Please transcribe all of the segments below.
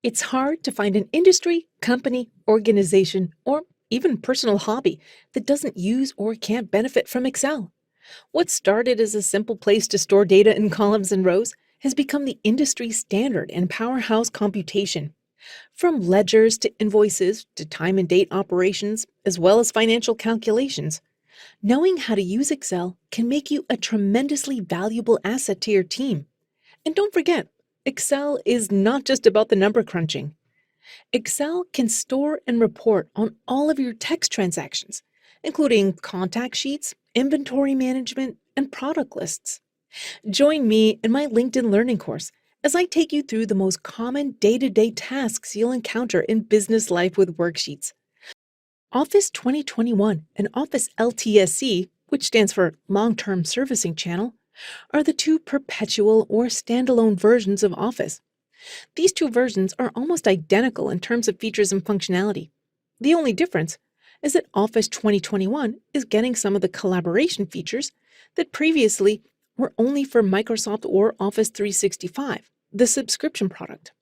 It's hard to find an industry, company, organization, or even personal hobby that doesn't use or can't benefit from Excel. What started as a simple place to store data in columns and rows has become the industry standard in powerhouse computation. From ledgers to invoices to time and date operations, as well as financial calculations, knowing how to use Excel can make you a tremendously valuable asset to your team. And don't forget, Excel is not just about the number crunching. Excel can store and report on all of your text transactions, including contact sheets, inventory management, and product lists. Join me in my LinkedIn Learning course as I take you through the most common day-to-day tasks you'll encounter in business life with worksheets. Office 2021 and Office LTSC, which stands for Long-Term Servicing Channel, are the two perpetual or standalone versions of Office. These two versions are almost identical in terms of features and functionality. The only difference is that Office 2021 is getting some of the collaboration features that previously were only for Microsoft or Office 365, the subscription product.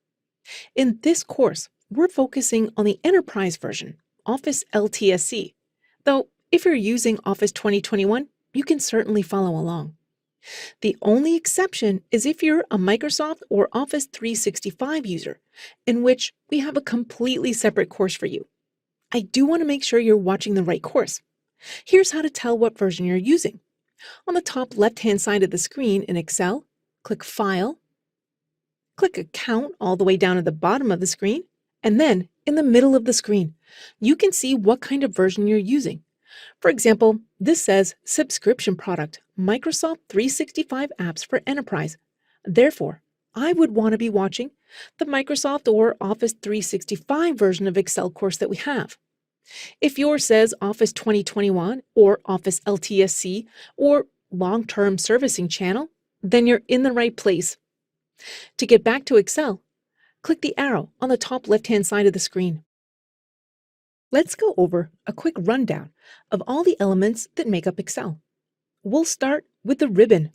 In this course, we're focusing on the enterprise version, Office LTSC, though if you're using Office 2021, you can certainly follow along. The only exception is if you're a Microsoft or Office 365 user, in which we have a completely separate course for you. I do want to make sure you're watching the right course. Here's how to tell what version you're using. On the top left-hand side of the screen in Excel, click File, click Account all the way down at the bottom of the screen, and then in the middle of the screen, you can see what kind of version you're using. For example, this says Subscription Product, Microsoft 365 Apps for Enterprise. Therefore, I would want to be watching the Microsoft or Office 365 version of Excel course that we have. If yours says Office 2021 or Office LTSC or Long-Term Servicing Channel, then you're in the right place. To get back to Excel, click the arrow on the top left-hand side of the screen. Let's go over a quick rundown of all the elements that make up Excel. We'll start with the ribbon.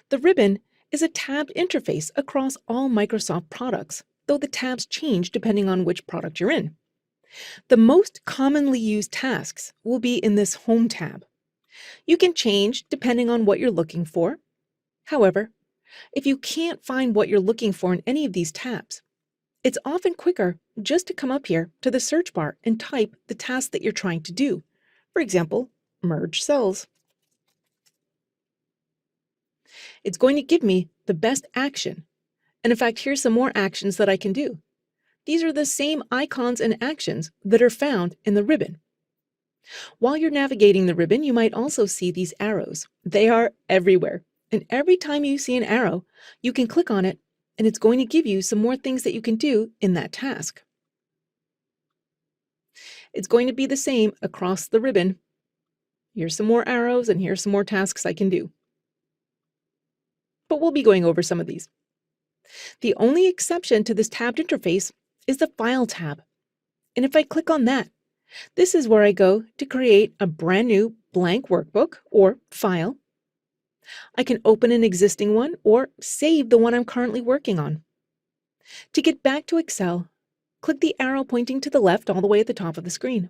The ribbon is a tabbed interface across all Microsoft products, though the tabs change depending on which product you're in. The most commonly used tasks will be in this Home tab. You can change depending on what you're looking for. However, if you can't find what you're looking for in any of these tabs, it's often quicker just to come up here to the search bar and type the task that you're trying to do. For example, merge cells. It's going to give me the best action. And in fact, here's some more actions that I can do. These are the same icons and actions that are found in the ribbon. While you're navigating the ribbon, you might also see these arrows. They are everywhere. And every time you see an arrow, you can click on it and it's going to give you some more things that you can do in that task. It's going to be the same across the ribbon. Here's some more arrows and here's some more tasks I can do. But we'll be going over some of these. The only exception to this tabbed interface is the File tab. And if I click on that, this is where I go to create a brand new blank workbook or file. I can open an existing one or save the one I'm currently working on. To get back to Excel, click the arrow pointing to the left all the way at the top of the screen.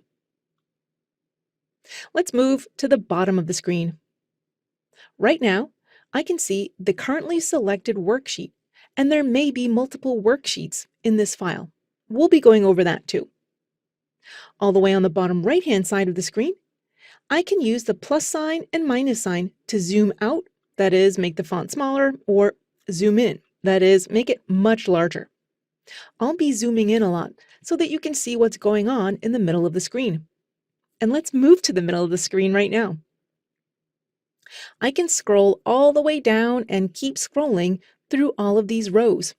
Let's move to the bottom of the screen. Right now, I can see the currently selected worksheet, and there may be multiple worksheets in this file. We'll be going over that too. All the way on the bottom right-hand side of the screen, I can use the plus sign and minus sign to zoom out, that is, make the font smaller, or zoom in, that is, make it much larger. I'll be zooming in a lot so that you can see what's going on in the middle of the screen. And let's move to the middle of the screen right now. I can scroll all the way down and keep scrolling through all of these rows.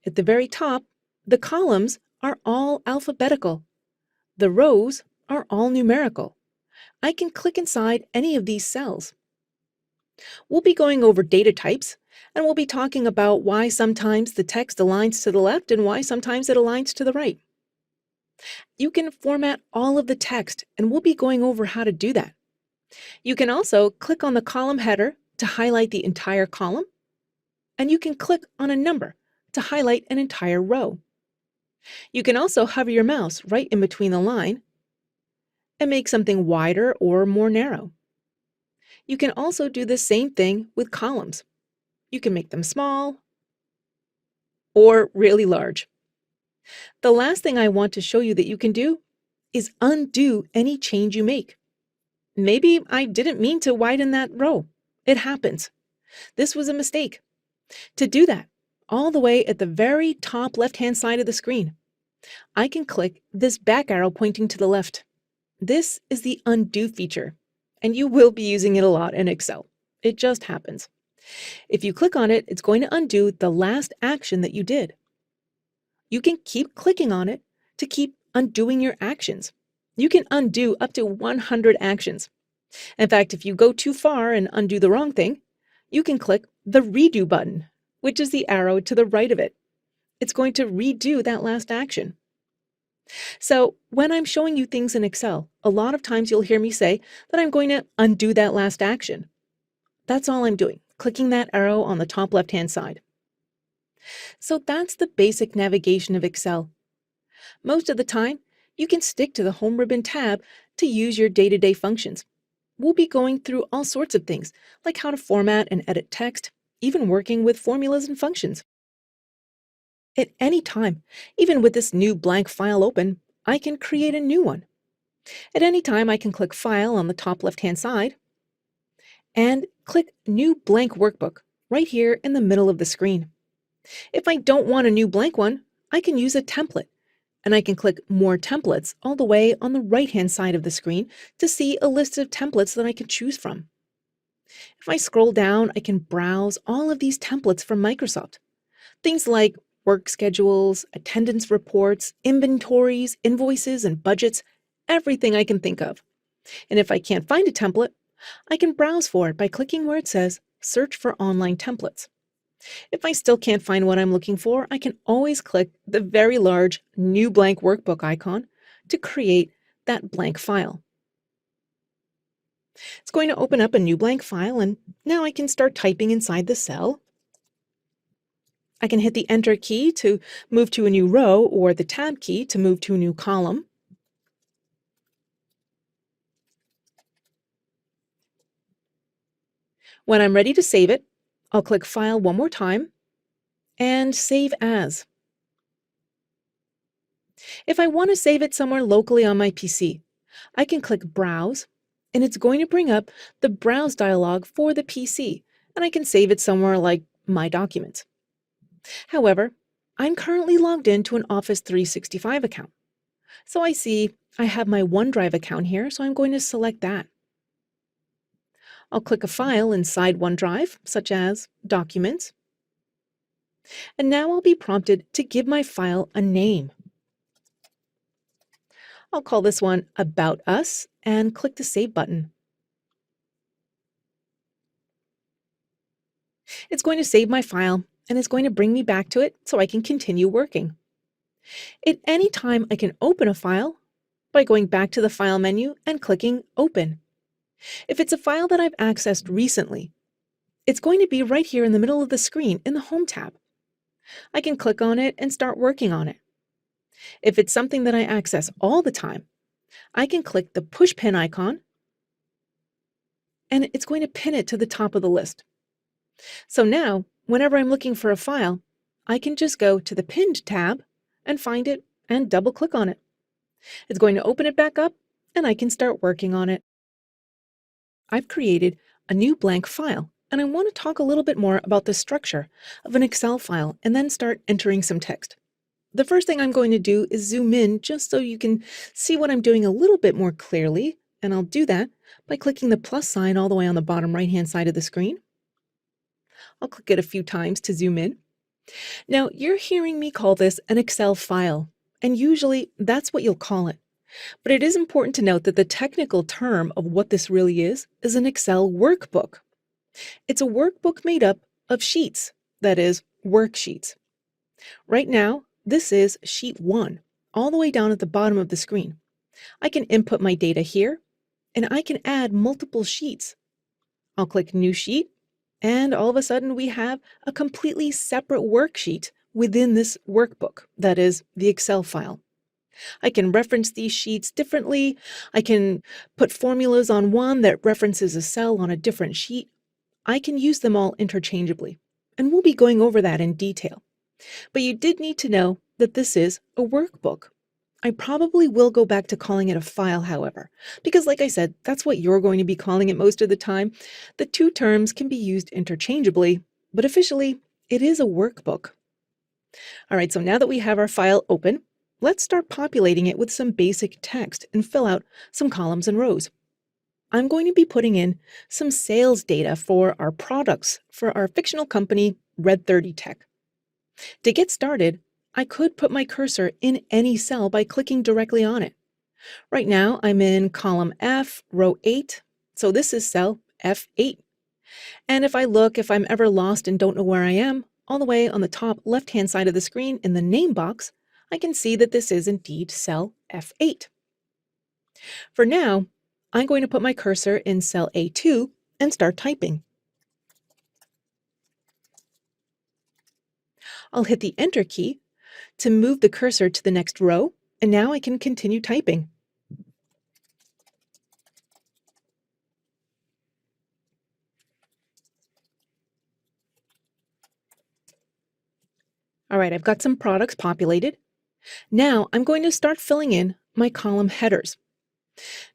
At the very top, the columns are all alphabetical. The rows are all numerical. I can click inside any of these cells. We'll be going over data types, and we'll be talking about why sometimes the text aligns to the left and why sometimes it aligns to the right. You can format all of the text, and we'll be going over how to do that. You can also click on the column header to highlight the entire column, and you can click on a number to highlight an entire row. You can also hover your mouse right in between the line and make something wider or more narrow. You can also do the same thing with columns. You can make them small or really large. The last thing I want to show you that you can do is undo any change you make. Maybe I didn't mean to widen that row. It happens. This was a mistake. To do that, all the way at the very top left-hand side of the screen, I can click this back arrow pointing to the left. This is the undo feature, and you will be using it a lot in Excel. It just happens. If you click on it, it's going to undo the last action that you did. You can keep clicking on it to keep undoing your actions. You can undo up to 100 actions. In fact, if you go too far and undo the wrong thing, you can click the redo button, which is the arrow to the right of it. It's going to redo that last action. So when I'm showing you things in Excel, a lot of times you'll hear me say that I'm going to undo that last action. That's all I'm doing, clicking that arrow on the top left-hand side. So that's the basic navigation of Excel. Most of the time, you can stick to the Home ribbon tab to use your day-to-day functions. We'll be going through all sorts of things, like how to format and edit text, even working with formulas and functions. At any time, even with this new blank file open, I can create a new one. At any time, I can click File on the top left-hand side and click New Blank Workbook right here in the middle of the screen. If I don't want a new blank one, I can use a template, and I can click More Templates all the way on the right-hand side of the screen to see a list of templates that I can choose from. If I scroll down, I can browse all of these templates from Microsoft. Things like work schedules, attendance reports, inventories, invoices, and budgets, everything I can think of. And if I can't find a template, I can browse for it by clicking where it says Search for Online Templates. If I still can't find what I'm looking for, I can always click the very large New Blank Workbook icon to create that blank file. It's going to open up a new blank file, and now I can start typing inside the cell. I can hit the Enter key to move to a new row or the Tab key to move to a new column. When I'm ready to save it, I'll click File one more time and Save As. If I want to save it somewhere locally on my PC, I can click Browse, and it's going to bring up the Browse dialog for the PC, and I can save it somewhere like My Documents. However, I'm currently logged into an Office 365 account. So I see I have my OneDrive account here, so I'm going to select that. I'll click a file inside OneDrive, such as Documents. And now I'll be prompted to give my file a name. I'll call this one About Us and click the Save button. It's going to save my file, and it's going to bring me back to it so I can continue working. At any time, I can open a file by going back to the File menu and clicking Open. If it's a file that I've accessed recently, it's going to be right here in the middle of the screen in the Home tab. I can click on it and start working on it. If it's something that I access all the time, I can click the push pin icon, and it's going to pin it to the top of the list. So now, whenever I'm looking for a file, I can just go to the Pinned tab and find it and double-click on it. It's going to open it back up, and I can start working on it. I've created a new blank file, and I want to talk a little bit more about the structure of an Excel file and then start entering some text. The first thing I'm going to do is zoom in just so you can see what I'm doing a little bit more clearly, and I'll do that by clicking the plus sign all the way on the bottom right-hand side of the screen. I'll click it a few times to zoom in. Now, you're hearing me call this an Excel file, and usually that's what you'll call it. But it is important to note that the technical term of what this really is an Excel workbook. It's a workbook made up of sheets, that is, worksheets. Right now, this is sheet 1, all the way down at the bottom of the screen. I can input my data here, and I can add multiple sheets. I'll click New Sheet, and all of a sudden we have a completely separate worksheet within this workbook, that is, the Excel file. I can reference these sheets differently. I can put formulas on one that references a cell on a different sheet. I can use them all interchangeably, and we'll be going over that in detail. But you did need to know that this is a workbook. I probably will go back to calling it a file, however, because like I said, that's what you're going to be calling it most of the time. The two terms can be used interchangeably, but officially, it is a workbook. All right, so now that we have our file open, let's start populating it with some basic text and fill out some columns and rows. I'm going to be putting in some sales data for our products for our fictional company, Red 30 Tech. To get started, I could put my cursor in any cell by clicking directly on it. Right now, I'm in column F, row 8, so this is cell F8. And if I'm ever lost and don't know where I am, all the way on the top left-hand side of the screen in the name box, I can see that this is indeed cell F8. For now, I'm going to put my cursor in cell A2 and start typing. I'll hit the Enter key to move the cursor to the next row, and now I can continue typing. All right, I've got some products populated. Now I'm going to start filling in my column headers.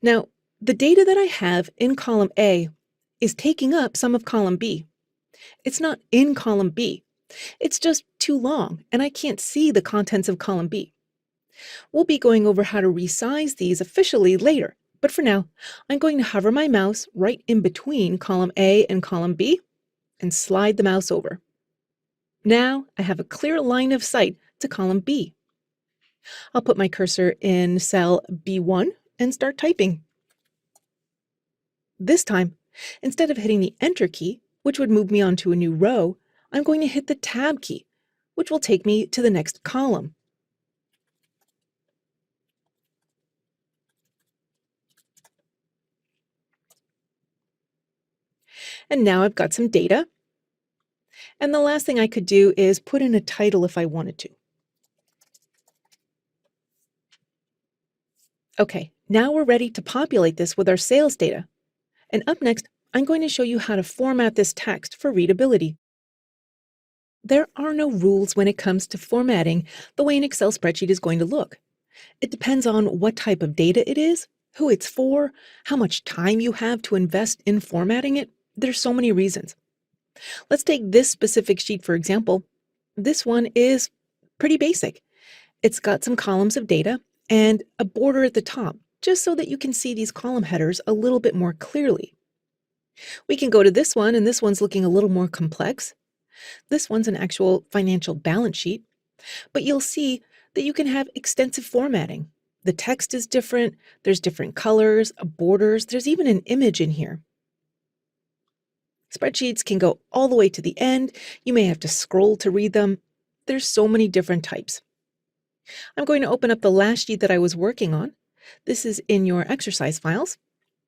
Now, the data that I have in column A is taking up some of column B. It's not in column B. It's just too long, and I can't see the contents of column B. We'll be going over how to resize these officially later, but for now, I'm going to hover my mouse right in between column A and column B and slide the mouse over. Now I have a clear line of sight to column B. I'll put my cursor in cell B1 and start typing. This time, instead of hitting the Enter key, which would move me onto a new row, I'm going to hit the Tab key, which will take me to the next column. And now I've got some data. And the last thing I could do is put in a title if I wanted to. Okay, now we're ready to populate this with our sales data. And up next, I'm going to show you how to format this text for readability. There are no rules when it comes to formatting the way an Excel spreadsheet is going to look. It depends on what type of data it is, who it's for, how much time you have to invest in formatting it. There's so many reasons. Let's take this specific sheet for example. This one is pretty basic. It's got some columns of data and a border at the top, just so that you can see these column headers a little bit more clearly. We can go to this one, and this one's looking a little more complex. This one's an actual financial balance sheet, but you'll see that you can have extensive formatting. The text is different, there's different colors, borders, there's even an image in here. Spreadsheets can go all the way to the end. You may have to scroll to read them. There's so many different types. I'm going to open up the last sheet that I was working on. This is in your exercise files.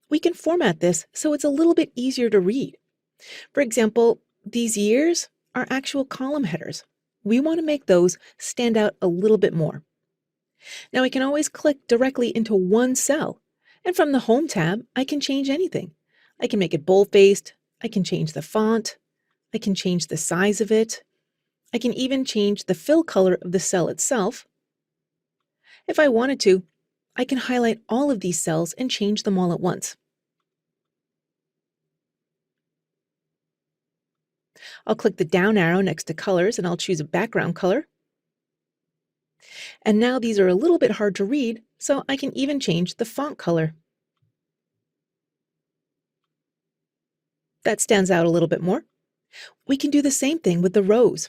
We can format this so it's a little bit easier to read. For example, these years are actual column headers. We want to make those stand out a little bit more. Now I can always click directly into one cell, and from the Home tab, I can change anything. I can make it bold-faced, I can change the font, I can change the size of it, I can even change the fill color of the cell itself. If I wanted to, I can highlight all of these cells and change them all at once. I'll click the down arrow next to colors and I'll choose a background color. And now these are a little bit hard to read, so I can even change the font color. That stands out a little bit more. We can do the same thing with the rows.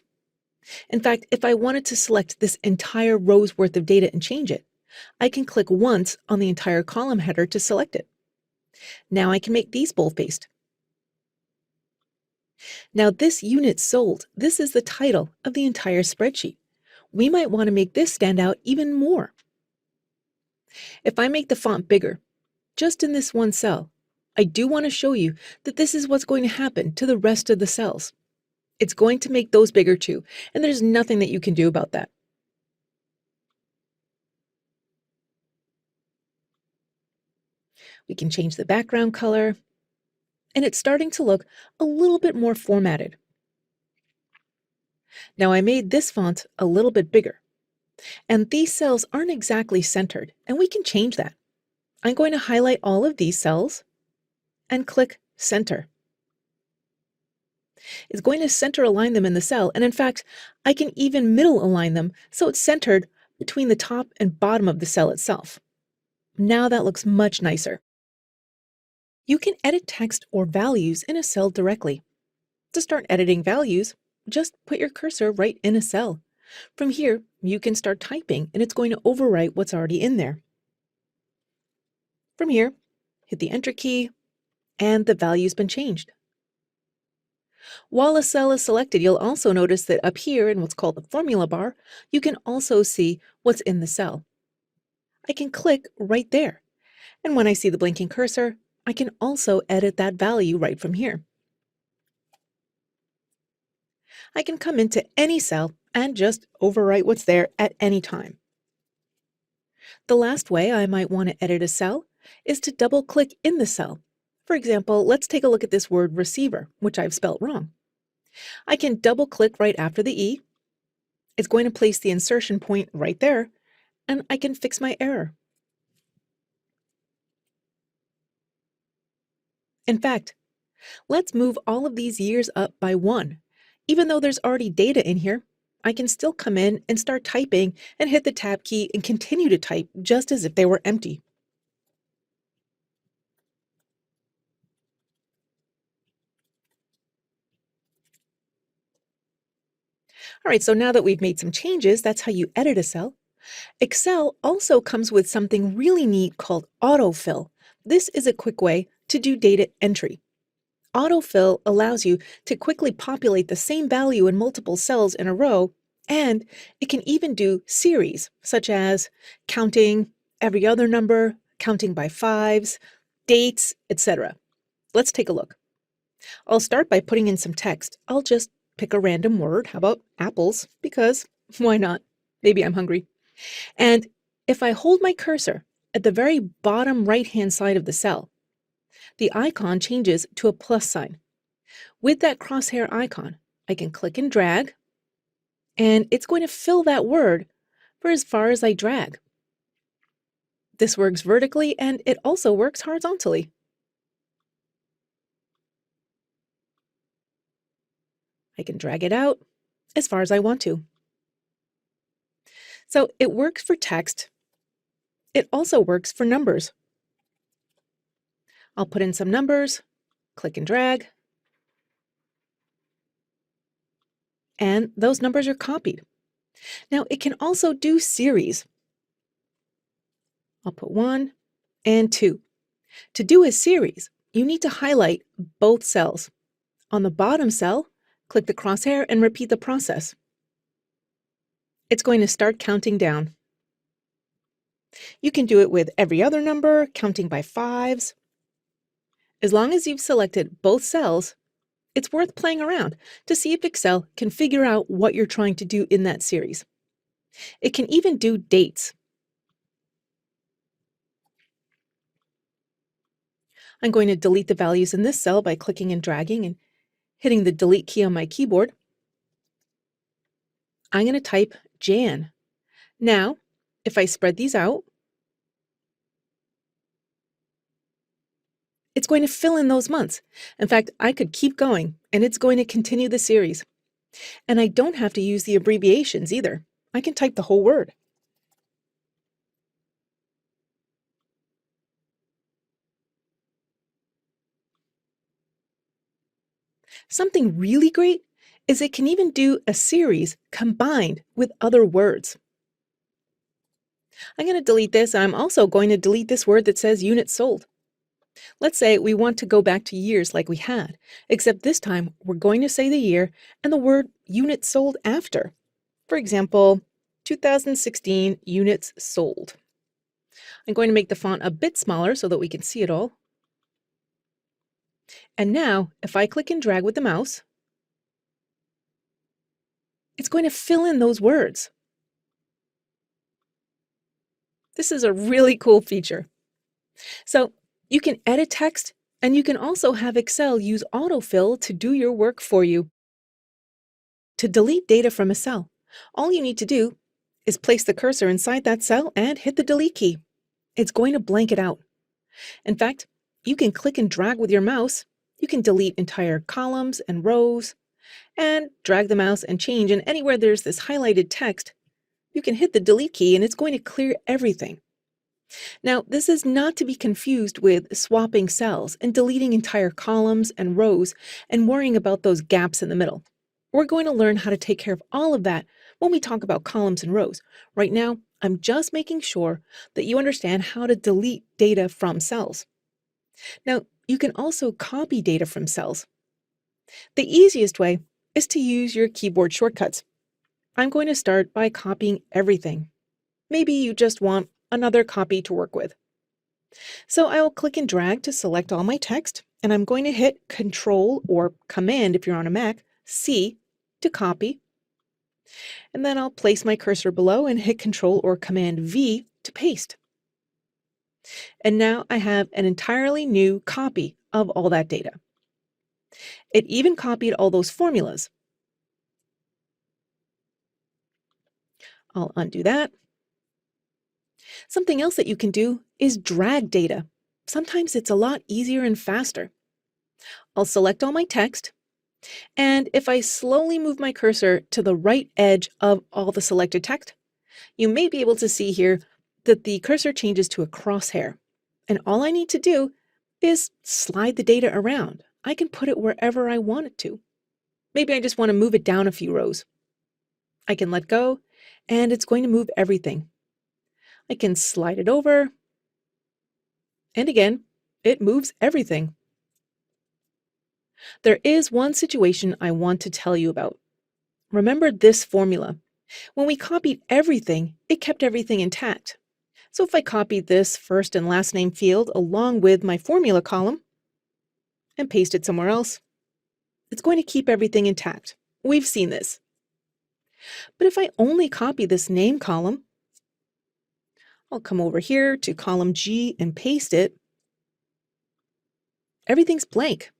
In fact, if I wanted to select this entire row's worth of data and change it, I can click once on the entire column header to select it. Now I can make these bold-faced. Now this unit sold, this is the title of the entire spreadsheet. We might want to make this stand out even more. If I make the font bigger, just in this one cell, I do want to show you that this is what's going to happen to the rest of the cells. It's going to make those bigger too, and there's nothing that you can do about that. We can change the background color, and it's starting to look a little bit more formatted. Now I made this font a little bit bigger, and these cells aren't exactly centered, and we can change that. I'm going to highlight all of these cells and click Center. It's going to center align them in the cell, and in fact, I can even middle align them so it's centered between the top and bottom of the cell itself. Now that looks much nicer. You can edit text or values in a cell directly. To start editing values, just put your cursor right in a cell. From here, you can start typing and it's going to overwrite what's already in there. From here, hit the Enter key and the value's been changed. While a cell is selected, you'll also notice that up here in what's called the formula bar, you can also see what's in the cell. I can click right there, and when I see the blinking cursor, I can also edit that value right from here. I can come into any cell and just overwrite what's there at any time. The last way I might want to edit a cell is to double-click in the cell. For example, let's take a look at this word receiver, which I've spelt wrong. I can double-click right after the E. It's going to place the insertion point right there, and I can fix my error. In fact, let's move all of these years up by 1. Even though there's already data in here, I can still come in and start typing and hit the Tab key and continue to type just as if they were empty. All right, so now that we've made some changes, that's how you edit a cell. Excel also comes with something really neat called Autofill. This is a quick way to do data entry. Autofill allows you to quickly populate the same value in multiple cells in a row, and it can even do series, such as counting every other number, counting by fives, dates, etc. Let's take a look. I'll start by putting in some text. I'll just pick a random word. How about apples? Because why not? Maybe I'm hungry. And if I hold my cursor at the very bottom right-hand side of the cell, the icon changes to a plus sign. With that crosshair icon, I can click and drag, and it's going to fill that word for as far as I drag. This works vertically, and it also works horizontally. I can drag it out as far as I want to. So it works for text. It also works for numbers. I'll put in some numbers, click and drag, and those numbers are copied. Now it can also do series. I'll put 1 and 2. To do a series, you need to highlight both cells. On the bottom cell, click the crosshair and repeat the process. It's going to start counting down. You can do it with every other number, counting by fives. As long as you've selected both cells, it's worth playing around to see if Excel can figure out what you're trying to do in that series. It can even do dates. I'm going to delete the values in this cell by clicking and dragging and hitting the delete key on my keyboard. I'm going to type Jan. Now, if I spread these out, it's going to fill in those months. In fact, I could keep going, and it's going to continue the series. And I don't have to use the abbreviations either. I can type the whole word. Something really great is it can even do a series combined with other words. I'm going to delete this. I'm also going to delete this word that says units sold. Let's say we want to go back to years like we had, except this time we're going to say the year and the word units sold after. For example, 2016 units sold. I'm going to make the font a bit smaller so that we can see it all. And now, if I click and drag with the mouse, It's going to fill in those words. This is a really cool feature. So you can edit text, and you can also have Excel use autofill to do your work for you. To delete data from a cell, all you need to do is place the cursor inside that cell and hit the delete key. It's going to blank it out. In fact, you can click and drag with your mouse. You can delete entire columns and rows, and drag the mouse and change, and anywhere there's this highlighted text, you can hit the delete key and it's going to clear everything. Now, this is not to be confused with swapping cells and deleting entire columns and rows and worrying about those gaps in the middle. We're going to learn how to take care of all of that when we talk about columns and rows. Right now, I'm just making sure that you understand how to delete data from cells. Now, you can also copy data from cells. The easiest way is to use your keyboard shortcuts. I'm going to start by copying everything. Maybe you just want another copy to work with. So I'll click and drag to select all my text, and I'm going to hit Control or Command if you're on a Mac, C to copy. And then I'll place my cursor below and hit Control or Command V to paste. And now I have an entirely new copy of all that data. It even copied all those formulas. I'll undo that. Something else that you can do is drag data. Sometimes it's a lot easier and faster. I'll select all my text, and if I slowly move my cursor to the right edge of all the selected text, you may be able to see here that the cursor changes to a crosshair. And all I need to do is slide the data around. I can put it wherever I want it to. Maybe I just want to move it down a few rows. I can let go, and it's going to move everything. I can slide it over, and again, it moves everything. There is one situation I want to tell you about. Remember this formula. When we copied everything, it kept everything intact. So if I copied this first and last name field along with my formula column and paste it somewhere else, it's going to keep everything intact. We've seen this. But if I only copy this name column, I'll come over here to column G and paste it. Everything's blank.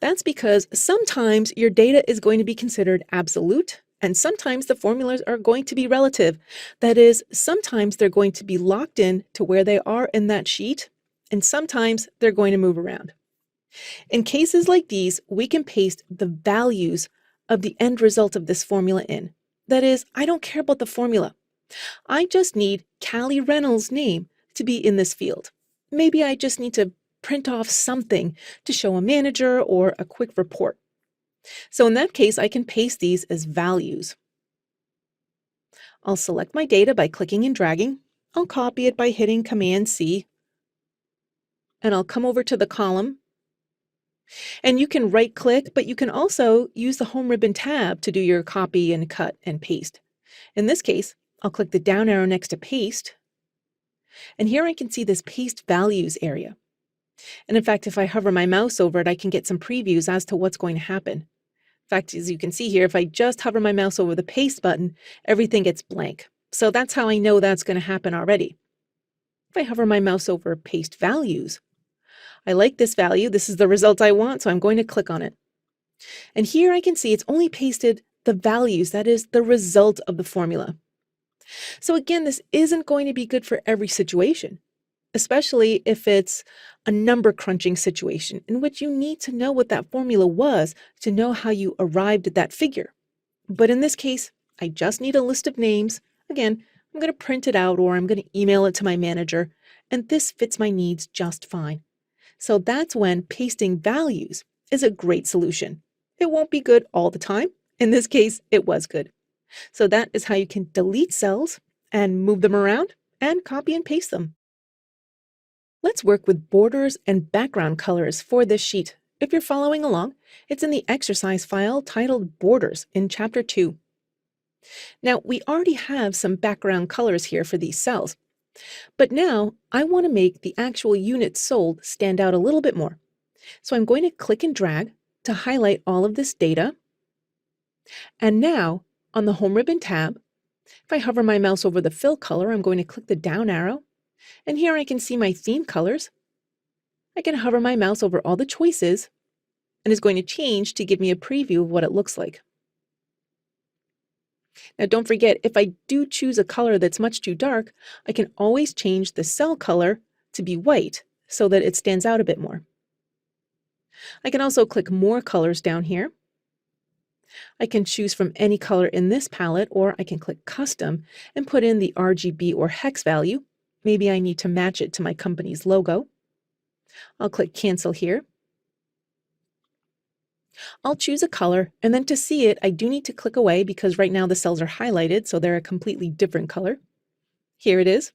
That's because sometimes your data is going to be considered absolute, and sometimes the formulas are going to be relative. That is, sometimes they're going to be locked in to where they are in that sheet, and sometimes they're going to move around. In cases like these, we can paste the values of the end result of this formula in. That is, I don't care about the formula. I just need Callie Reynolds' name to be in this field. Maybe I just need to print off something to show a manager or a quick report. So in that case, I can paste these as values. I'll select my data by clicking and dragging. I'll copy it by hitting Command C. And I'll come over to the column. And you can right click, but you can also use the Home ribbon tab to do your copy and cut and paste. In this case, I'll click the down arrow next to paste. And here I can see this paste values area. And in fact, if I hover my mouse over it, I can get some previews as to what's going to happen. In fact, as you can see here, if I just hover my mouse over the paste button, everything gets blank. So that's how I know that's going to happen already. If I hover my mouse over paste values, I like this value. This is the result I want, so I'm going to click on it. And here I can see it's only pasted the values, that is the result of the formula. So again, this isn't going to be good for every situation, especially if it's a number crunching situation in which you need to know what that formula was to know how you arrived at that figure. But in this case, I just need a list of names. Again, I'm going to print it out or I'm going to email it to my manager, and this fits my needs just fine. So that's when pasting values is a great solution. It won't be good all the time. In this case, it was good. So that is how you can delete cells and move them around and copy and paste them. Let's work with borders and background colors for this sheet. If you're following along, it's in the exercise file titled Borders in Chapter 2. Now, we already have some background colors here for these cells, but now I want to make the actual units sold stand out a little bit more. So I'm going to click and drag to highlight all of this data. And now, on the Home Ribbon tab, if I hover my mouse over the fill color, I'm going to click the down arrow, and here I can see my theme colors. I can hover my mouse over all the choices, and it's going to change to give me a preview of what it looks like. Now don't forget, if I do choose a color that's much too dark, I can always change the cell color to be white so that it stands out a bit more. I can also click more colors down here. I can choose from any color in this palette, or I can click custom and put in the RGB or hex value. Maybe I need to match it to my company's logo. I'll click cancel here. I'll choose a color, and then to see it, I do need to click away because right now the cells are highlighted, so they're a completely different color. Here it is.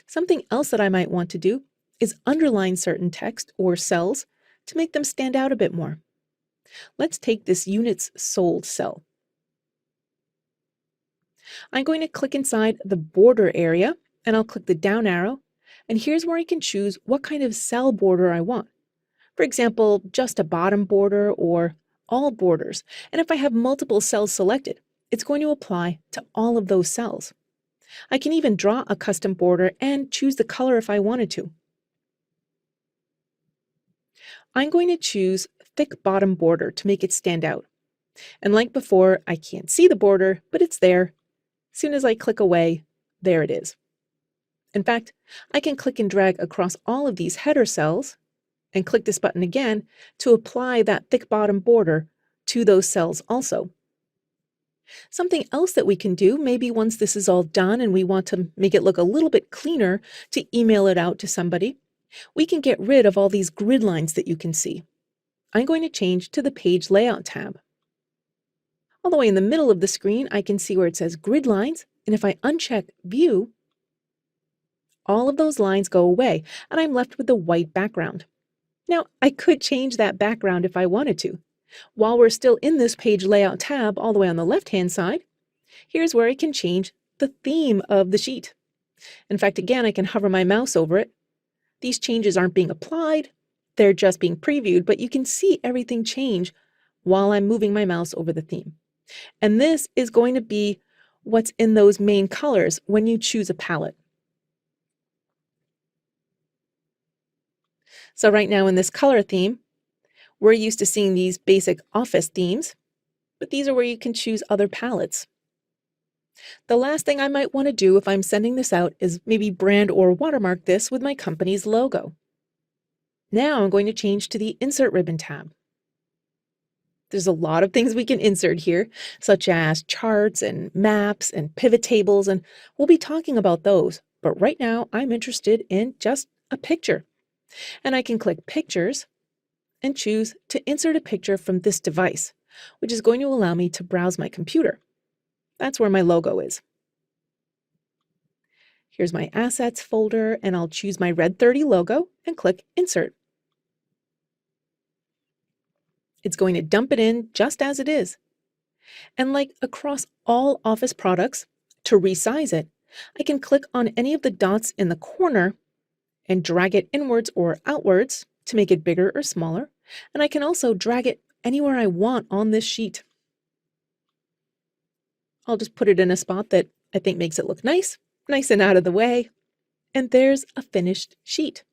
Something else that I might want to do is underline certain text or cells to make them stand out a bit more. Let's take this units sold cell. I'm going to click inside the border area, and I'll click the down arrow, and here's where I can choose what kind of cell border I want. For example, just a bottom border or all borders. And if I have multiple cells selected, it's going to apply to all of those cells. I can even draw a custom border and choose the color if I wanted to. I'm going to choose thick bottom border to make it stand out. And like before, I can't see the border, but it's there. As soon as I click away, there it is. In fact, I can click and drag across all of these header cells and click this button again to apply that thick bottom border to those cells also. Something else that we can do, maybe once this is all done and we want to make it look a little bit cleaner to email it out to somebody, we can get rid of all these grid lines that you can see. I'm going to change to the Page Layout tab. All the way in the middle of the screen, I can see where it says Grid Lines, and if I uncheck View, all of those lines go away, and I'm left with a white background. Now, I could change that background if I wanted to. While we're still in this Page Layout tab all the way on the left-hand side, here's where I can change the theme of the sheet. In fact, again, I can hover my mouse over it. These changes aren't being applied, they're just being previewed, but you can see everything change while I'm moving my mouse over the theme. And this is going to be what's in those main colors when you choose a palette. So right now in this color theme, we're used to seeing these basic office themes, but these are where you can choose other palettes. The last thing I might want to do if I'm sending this out is maybe brand or watermark this with my company's logo. Now I'm going to change to the Insert Ribbon tab. There's a lot of things we can insert here, such as charts and maps and pivot tables, and we'll be talking about those. But right now I'm interested in just a picture. And I can click Pictures and choose to insert a picture from this device, which is going to allow me to browse my computer. That's where my logo is. Here's my Assets folder, and I'll choose my Red 30 logo and click Insert. It's going to dump it in just as it is. And like across all Office products, to resize it, I can click on any of the dots in the corner and drag it inwards or outwards to make it bigger or smaller, and I can also drag it anywhere I want on this sheet. I'll just put it in a spot that I think makes it look nice and out of the way, and there's a finished sheet.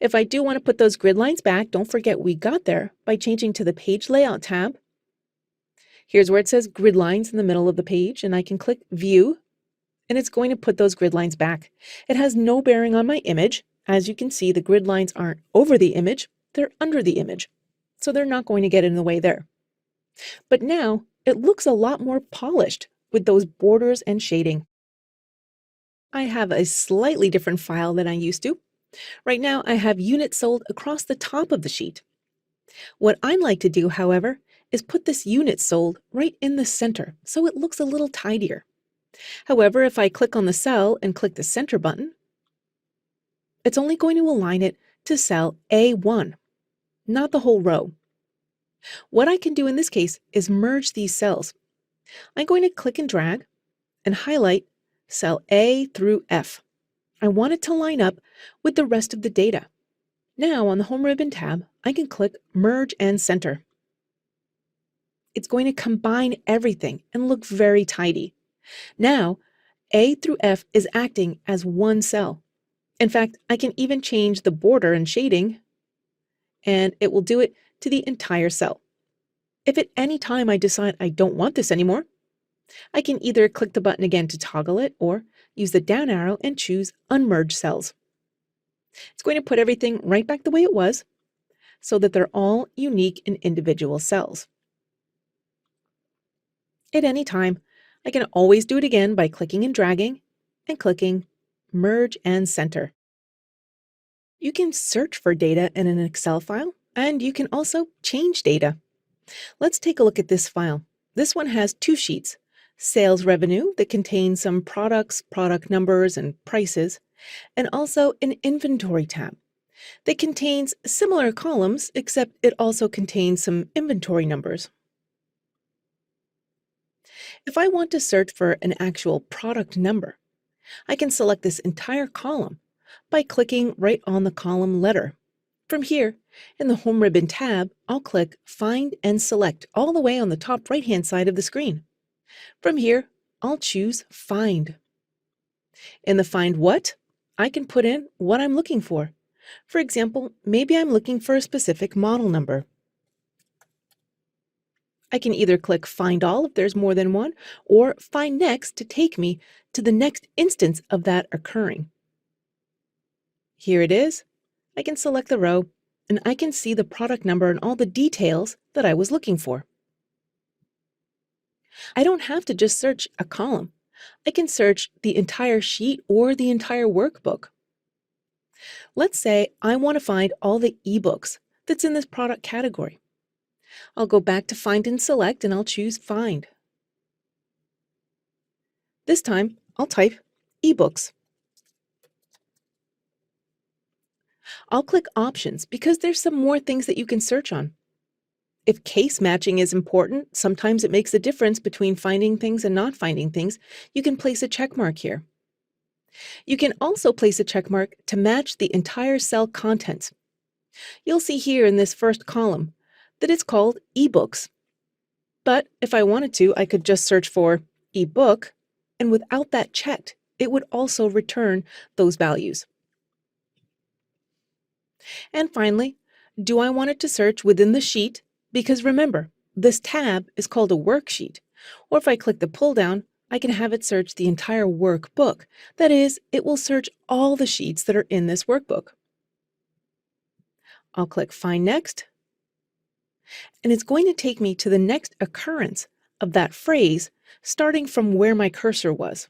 If I do want to put those grid lines back, don't forget we got there by changing to the Page Layout tab. Here's where it says Grid Lines in the middle of the page, and I can click View, and it's going to put those grid lines back. It has no bearing on my image. As you can see, the grid lines aren't over the image, they're under the image, so they're not going to get in the way there. But now it looks a lot more polished with those borders and shading. I have a slightly different file than I used to. Right now I have units sold across the top of the sheet. What I'd like to do, however, is put this unit sold right in the center so it looks a little tidier. However, if I click on the cell and click the center button, it's only going to align it to cell A1, not the whole row. What I can do in this case is merge these cells. I'm going to click and drag and highlight cell A through F. I want it to line up with the rest of the data. Now on the Home Ribbon tab, I can click Merge and Center. It's going to combine everything and look very tidy. Now, A through F is acting as one cell. In fact, I can even change the border and shading, and it will do it to the entire cell. If at any time I decide I don't want this anymore, I can either click the button again to toggle it or use the down arrow and choose Unmerge Cells. It's going to put everything right back the way it was so that they're all unique and individual cells. At any time, I can always do it again by clicking and dragging and clicking Merge and Center. You can search for data in an Excel file, and you can also change data. Let's take a look at this file. This one has two sheets: sales revenue that contains some products, product numbers, and prices, and also an inventory tab that contains similar columns, except it also contains some inventory numbers. If I want to search for an actual product number, I can select this entire column by clicking right on the column letter. From here, in the Home Ribbon tab, I'll click Find and Select all the way on the top right-hand side of the screen. From here, I'll choose Find. In the Find What, I can put in what I'm looking for. For example, maybe I'm looking for a specific model number. I can either click Find All if there's more than one, or Find Next to take me to the next instance of that occurring. Here it is. I can select the row, and I can see the product number and all the details that I was looking for. I don't have to just search a column. I can search the entire sheet or the entire workbook. Let's say I want to find all the ebooks that's in this product category. I'll go back to Find and Select, and I'll choose Find. This time, I'll type ebooks. I'll click Options because there's some more things that you can search on. If case matching is important, sometimes it makes a difference between finding things and not finding things, you can place a check mark here. You can also place a check mark to match the entire cell contents. You'll see here in this first column that it's called ebooks. But if I wanted to, I could just search for ebook, and without that checked, it would also return those values. And finally, do I want it to search within the sheet? Because remember, this tab is called a worksheet. Or if I click the pull down, I can have it search the entire workbook. That is, it will search all the sheets that are in this workbook. I'll click Find Next, and it's going to take me to the next occurrence of that phrase, starting from where my cursor was.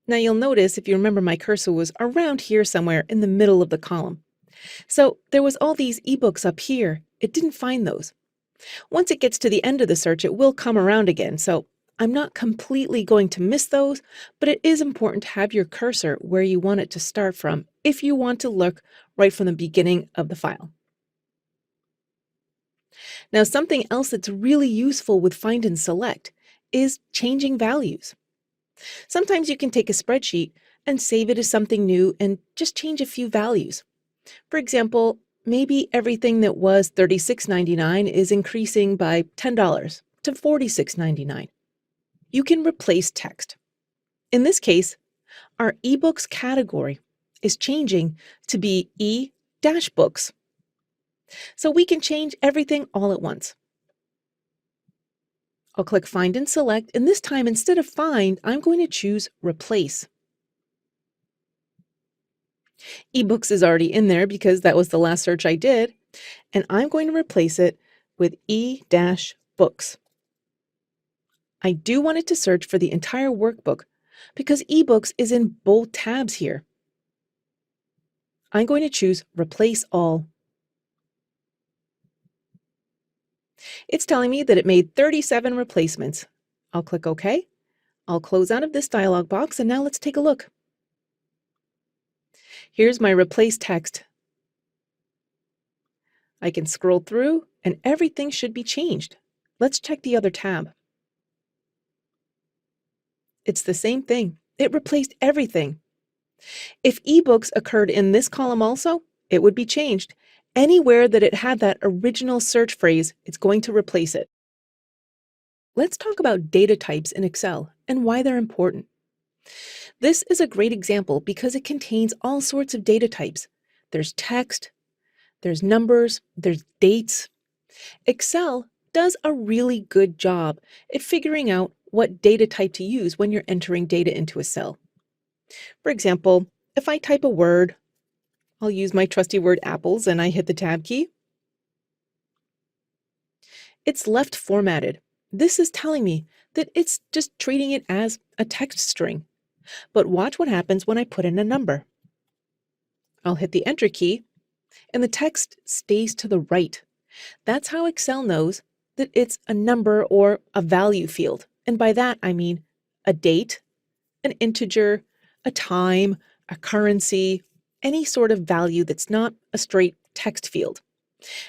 Now you'll notice, if you remember, my cursor was around here somewhere in the middle of the column. So there was all these ebooks up here. It didn't find those. Once it gets to the end of the search, it will come around again. So I'm not completely going to miss those, but it is important to have your cursor where you want it to start from if you want to look right from the beginning of the file. Now, something else that's really useful with Find and Select is changing values. Sometimes you can take a spreadsheet and save it as something new and just change a few values. For example, maybe everything that was $36.99 is increasing by $10 to $46.99. You can replace text. In this case, our ebooks category is changing to be e-books. So we can change everything all at once. I'll click Find and Select, and this time instead of Find, I'm going to choose Replace. eBooks is already in there because that was the last search I did, and I'm going to replace it with e-books. I do want it to search for the entire workbook because eBooks is in both tabs here. I'm going to choose Replace All. It's telling me that it made 37 replacements. I'll click OK. I'll close out of this dialog box, and now let's take a look. Here's my replace text. I can scroll through, and everything should be changed. Let's check the other tab. It's the same thing. It replaced everything. If eBooks occurred in this column also, it would be changed. Anywhere that it had that original search phrase, it's going to replace it. let's talk about data types in Excel and why they're important. This is a great example because it contains all sorts of data types. There's text, there's numbers, there's dates. Excel does a really good job at figuring out what data type to use when you're entering data into a cell. For example, if I type a word, I'll use my trusty word apples and I hit the tab key. It's left formatted. This is telling me that it's just treating it as a text string. But watch what happens when I put in a number. I'll hit the enter key and the text stays to the right. That's how Excel knows that it's a number or a value field. And by that, I mean a date, an integer, a time, a currency, any sort of value that's not a straight text field.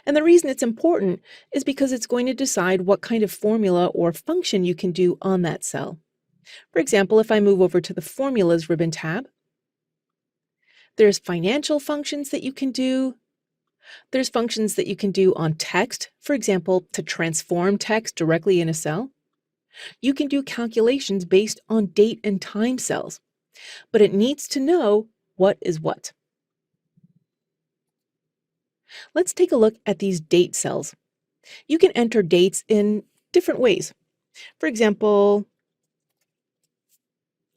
And the reason it's important is because it's going to decide what kind of formula or function you can do on that cell. For example, if I move over to the Formulas ribbon tab, there's financial functions that you can do. There's functions that you can do on text, for example, to transform text directly in a cell. You can do calculations based on date and time cells, but it needs to know what is what. Let's take a look at these date cells. You can enter dates in different ways. For example,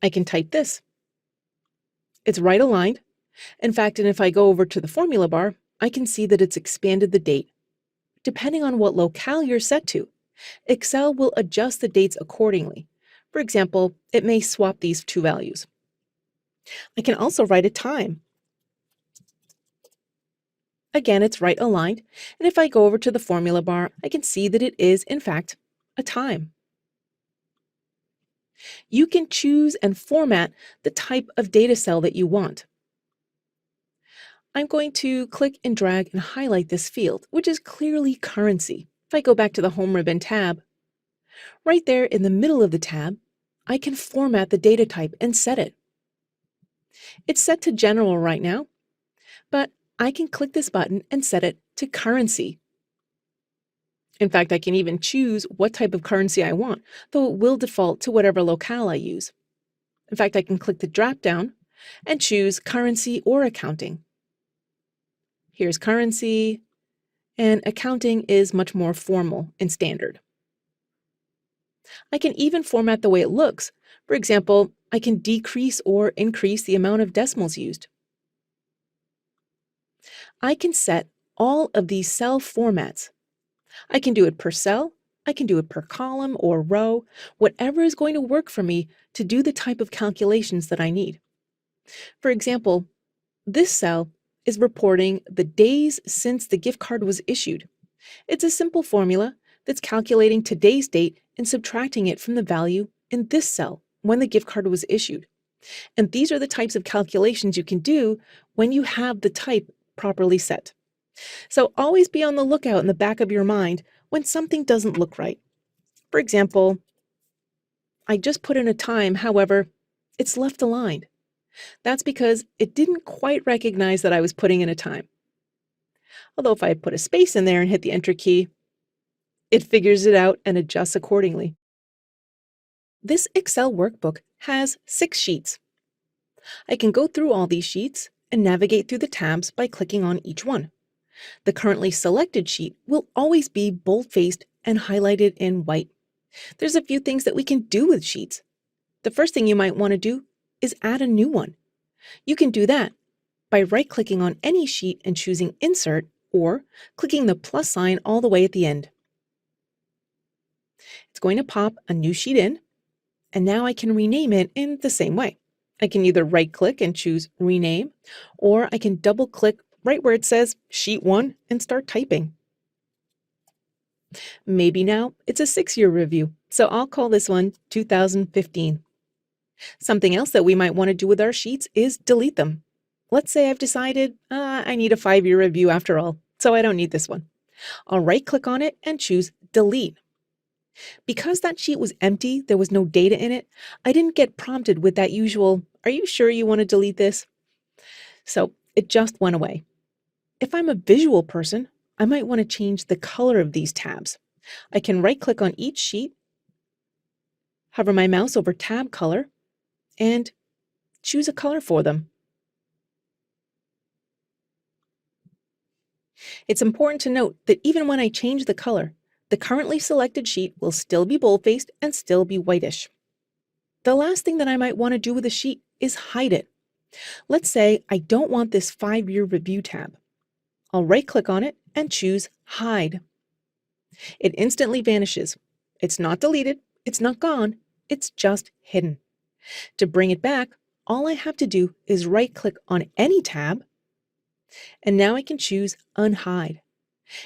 I can type this. It's right aligned. In fact, and if I go over to the formula bar, I can see that it's expanded the date. Depending on what locale you're set to, Excel will adjust the dates accordingly. For example, it may swap these two values. I can also write a time. Again, it's right aligned, and if I go over to the formula bar, I can see that it is, in fact, a time. You can choose and format the type of data cell that you want. I'm going to click and drag and highlight this field, which is clearly currency. If I go back to the Home ribbon tab, right there in the middle of the tab, I can format the data type and set it. It's set to general right now, but I can click this button and set it to currency. In fact, I can even choose what type of currency I want, though it will default to whatever locale I use. In fact, I can click the drop-down and choose currency or accounting. Here's currency, and accounting is much more formal and standard. I can even format the way it looks. For example, I can decrease or increase the amount of decimals used. I can set all of these cell formats. I can do it per cell, I can do it per column or row, whatever is going to work for me to do the type of calculations that I need. For example, this cell is reporting the days since the gift card was issued. It's a simple formula that's calculating today's date and subtracting it from the value in this cell when the gift card was issued. And these are the types of calculations you can do when you have the type properly set. So always be on the lookout in the back of your mind when something doesn't look right. For example, I just put in a time, however, it's left aligned. That's because it didn't quite recognize that I was putting in a time. Although if I put a space in there and hit the enter key, it figures it out and adjusts accordingly. This Excel workbook has 6 sheets. I can go through all these sheets and navigate through the tabs by clicking on each one. The currently selected sheet will always be bold-faced and highlighted in white. There's a few things that we can do with sheets. The first thing you might want to do is add a new one. You can do that by right-clicking on any sheet and choosing Insert, or clicking the plus sign all the way at the end. It's going to pop a new sheet in, and now I can rename it in the same way. I can either right-click and choose Rename, or I can double-click right where it says Sheet 1 and start typing. Maybe now it's a 6-year review, so I'll call this one 2015. Something else that we might want to do with our sheets is delete them. Let's say I've decided I need a 5-year review after all, so I don't need this one. I'll right-click on it and choose Delete. Because that sheet was empty, there was no data in it, I didn't get prompted with that usual, "Are you sure you want to delete this?" So it just went away. If I'm a visual person, I might want to change the color of these tabs. I can right-click on each sheet hover my mouse over tab color, and choose a color for them. It's important to note that even when I change the color, the currently selected sheet will still be bold-faced and still be whitish. The last thing that I might want to do with a sheet is hide it. Let's say I don't want this 5-year review tab. I'll right-click on it and choose Hide. It instantly vanishes. It's not deleted, it's not gone, it's just hidden. To bring it back, all I have to do is right-click on any tab, and now I can choose Unhide.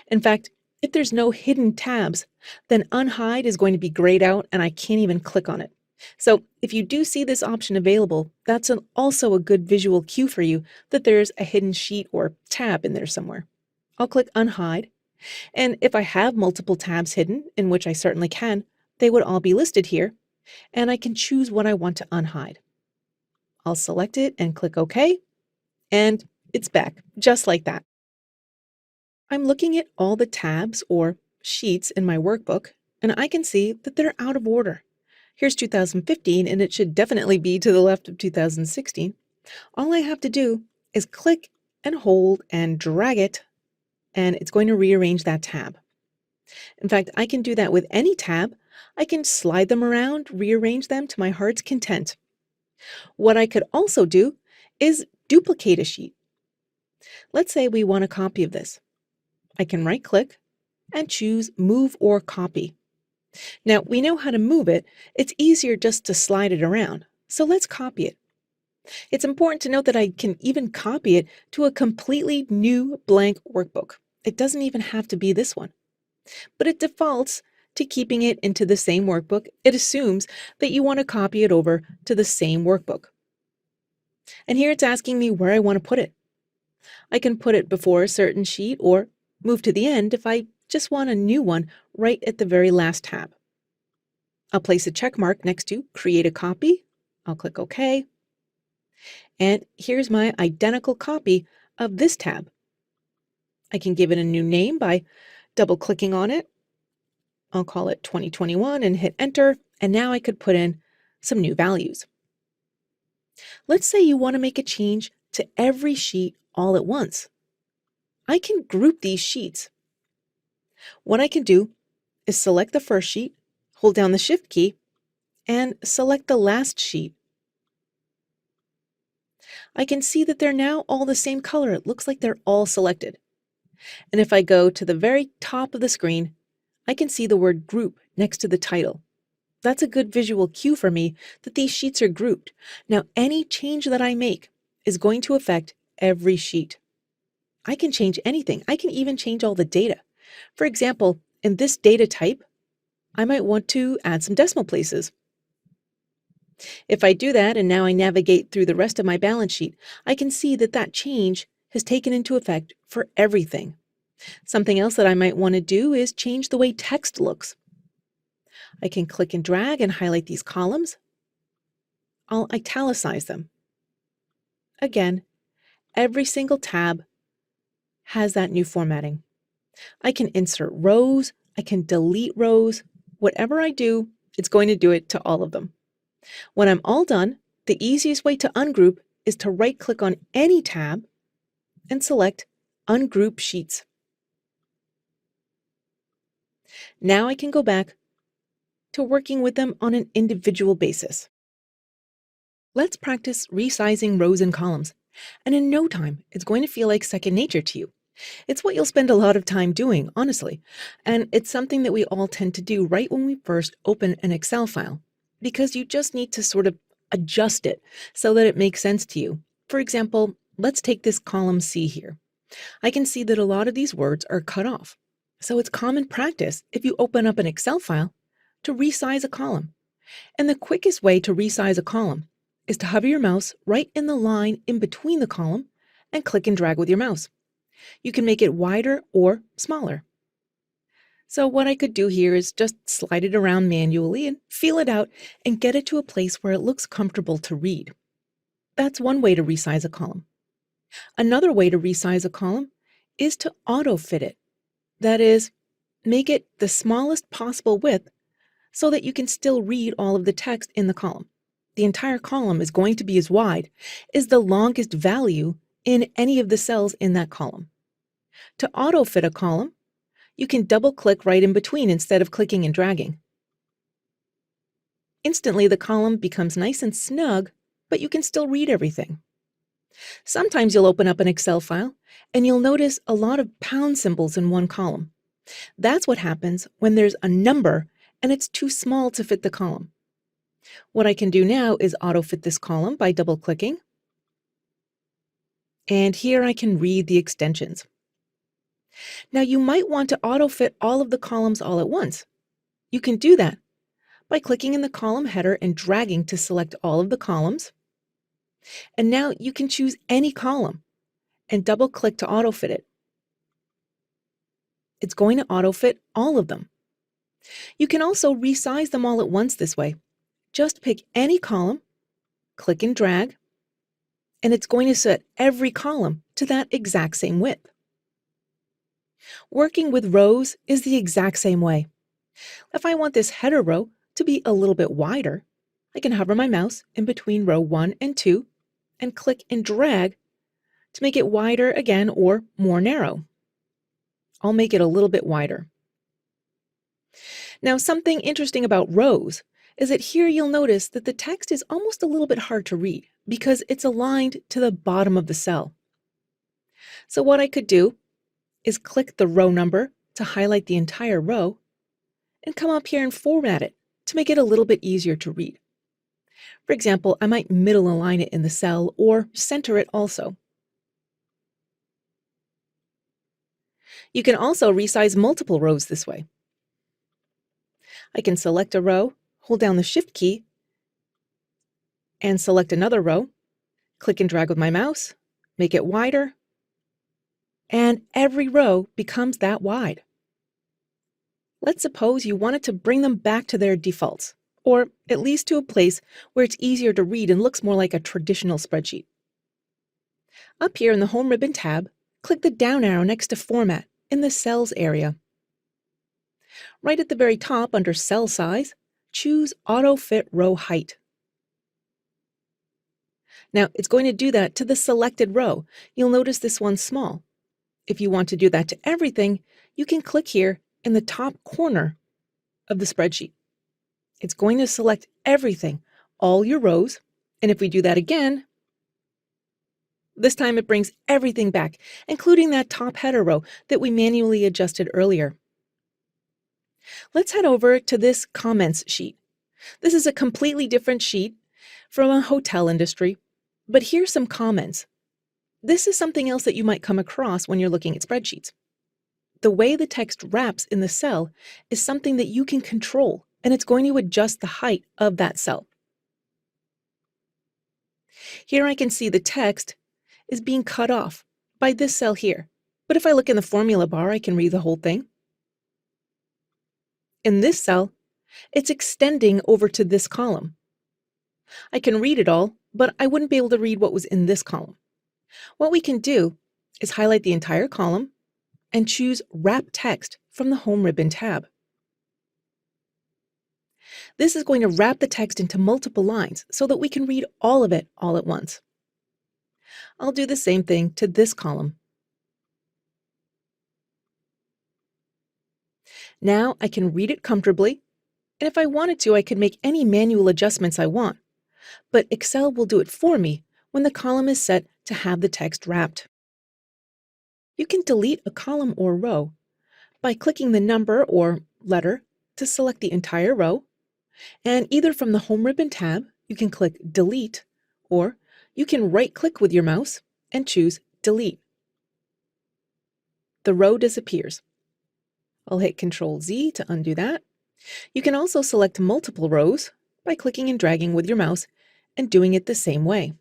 In fact, if there's no hidden tabs, then Unhide is going to be grayed out and I can't even click on it. So if you do see this option available, that's also a good visual cue for you that there's a hidden sheet or tab in there somewhere. I'll click Unhide, and if I have multiple tabs hidden, in which I certainly can, they would all be listed here, and I can choose what I want to unhide. I'll select it and click OK, and it's back, just like that. I'm looking at all the tabs or sheets in my workbook, and I can see that they're out of order. Here's 2015, and it should definitely be to the left of 2016. All I have to do is click and hold and drag it, and it's going to rearrange that tab. In fact, I can do that with any tab. I can slide them around, rearrange them to my heart's content. What I could also do is duplicate a sheet. Let's say we want a copy of this. I can right-click and choose Move or Copy. Now, we know how to move it. It's easier just to slide it around. So let's copy it. It's important to note that I can even copy it to a completely new blank workbook. It doesn't even have to be this one. But it defaults to keeping it into the same workbook. It assumes that you want to copy it over to the same workbook. And here it's asking me where I want to put it. I can put it before a certain sheet or move to the end if I just want a new one right at the very last tab. I'll place a check mark next to Create a Copy. I'll click OK. And here's my identical copy of this tab. I can give it a new name by double-clicking on it. I'll call it 2021 and hit Enter, and now I could put in some new values. Let's say you want to make a change to every sheet all at once. I can group these sheets. What I can do is select the first sheet, hold down the Shift key, and select the last sheet. I can see that they're now all the same color. It looks like they're all selected. And if I go to the very top of the screen, I can see the word Group next to the title. That's a good visual cue for me that these sheets are grouped. Now, any change that I make is going to affect every sheet. I can change anything. I can even change all the data. For example, in this data type, I might want to add some decimal places. If I do that and now I navigate through the rest of my balance sheet, I can see that that change has taken into effect for everything. Something else that I might want to do is change the way text looks. I can click and drag and highlight these columns. I'll italicize them. Again, every single tab has that new formatting. I can insert rows, I can delete rows. Whatever I do, it's going to do it to all of them. When I'm all done, the easiest way to ungroup is to right-click on any tab and select Ungroup Sheets. Now I can go back to working with them on an individual basis. Let's practice resizing rows and columns, and in no time, it's going to feel like second nature to you. It's what you'll spend a lot of time doing, honestly, and it's something that we all tend to do right when we first open an Excel file, because you just need to sort of adjust it so that it makes sense to you. For example, let's take this column C here. I can see that a lot of these words are cut off. So it's common practice if you open up an Excel file to resize a column. And the quickest way to resize a column is to hover your mouse right in the line in between the column and click and drag with your mouse. You can make it wider or smaller. So what I could do here is just slide it around manually and feel it out and get it to a place where it looks comfortable to read. That's one way to resize a column. Another way to resize a column is to auto-fit it. That is, make it the smallest possible width so that you can still read all of the text in the column. The entire column is going to be as wide as the longest value in any of the cells in that column. To auto-fit a column, you can double-click right in between instead of clicking and dragging. Instantly, the column becomes nice and snug, but you can still read everything. Sometimes you'll open up an Excel file and you'll notice a lot of pound symbols in one column. That's what happens when there's a number and it's too small to fit the column. What I can do now is auto-fit this column by double-clicking. And here I can read the extensions. Now you might want to auto-fit all of the columns all at once. You can do that by clicking in the column header and dragging to select all of the columns. And now you can choose any column and double-click to auto-fit it. It's going to auto-fit all of them. You can also resize them all at once this way. Just pick any column, click and drag, and it's going to set every column to that exact same width. Working with rows is the exact same way. If I want this header row to be a little bit wider, I can hover my mouse in between row 1 and 2 and click and drag to make it wider again or more narrow. I'll make it a little bit wider. Now, something interesting about rows is that here you'll notice that the text is almost a little bit hard to read because it's aligned to the bottom of the cell. So what I could do is click the row number to highlight the entire row and come up here and format it to make it a little bit easier to read. For example, I might middle align it in the cell or center it also. You can also resize multiple rows this way. I can select a row, hold down the Shift key, and select another row, click and drag with my mouse, make it wider, and every row becomes that wide. Let's suppose you wanted to bring them back to their defaults, or at least to a place where it's easier to read and looks more like a traditional spreadsheet. Up here in the Home Ribbon tab, click the down arrow next to Format in the Cells area. Right at the very top under Cell Size, choose Auto Fit Row Height. Now, it's going to do that to the selected row. You'll notice this one's small. If you want to do that to everything, you can click here in the top corner of the spreadsheet. It's going to select everything, all your rows, and if we do that again, this time it brings everything back, including that top header row that we manually adjusted earlier. Let's head over to this comments sheet. This is a completely different sheet from a hotel industry, but here's some comments. This is something else that you might come across when you're looking at spreadsheets. The way the text wraps in the cell is something that you can control, and it's going to adjust the height of that cell. Here I can see the text is being cut off by this cell here, but if I look in the formula bar, I can read the whole thing. In this cell, it's extending over to this column. I can read it all, but I wouldn't be able to read what was in this column. What we can do is highlight the entire column and choose Wrap Text from the Home Ribbon tab. This is going to wrap the text into multiple lines so that we can read all of it all at once. I'll do the same thing to this column. Now I can read it comfortably, and if I wanted to, I could make any manual adjustments I want, but Excel will do it for me when the column is set to have the text wrapped. You can delete a column or row by clicking the number or letter to select the entire row, and either from the Home Ribbon tab, you can click Delete, or you can right-click with your mouse and choose Delete. The row disappears. I'll hit Ctrl-Z to undo that. You can also select multiple rows by clicking and dragging with your mouse and doing it the same way.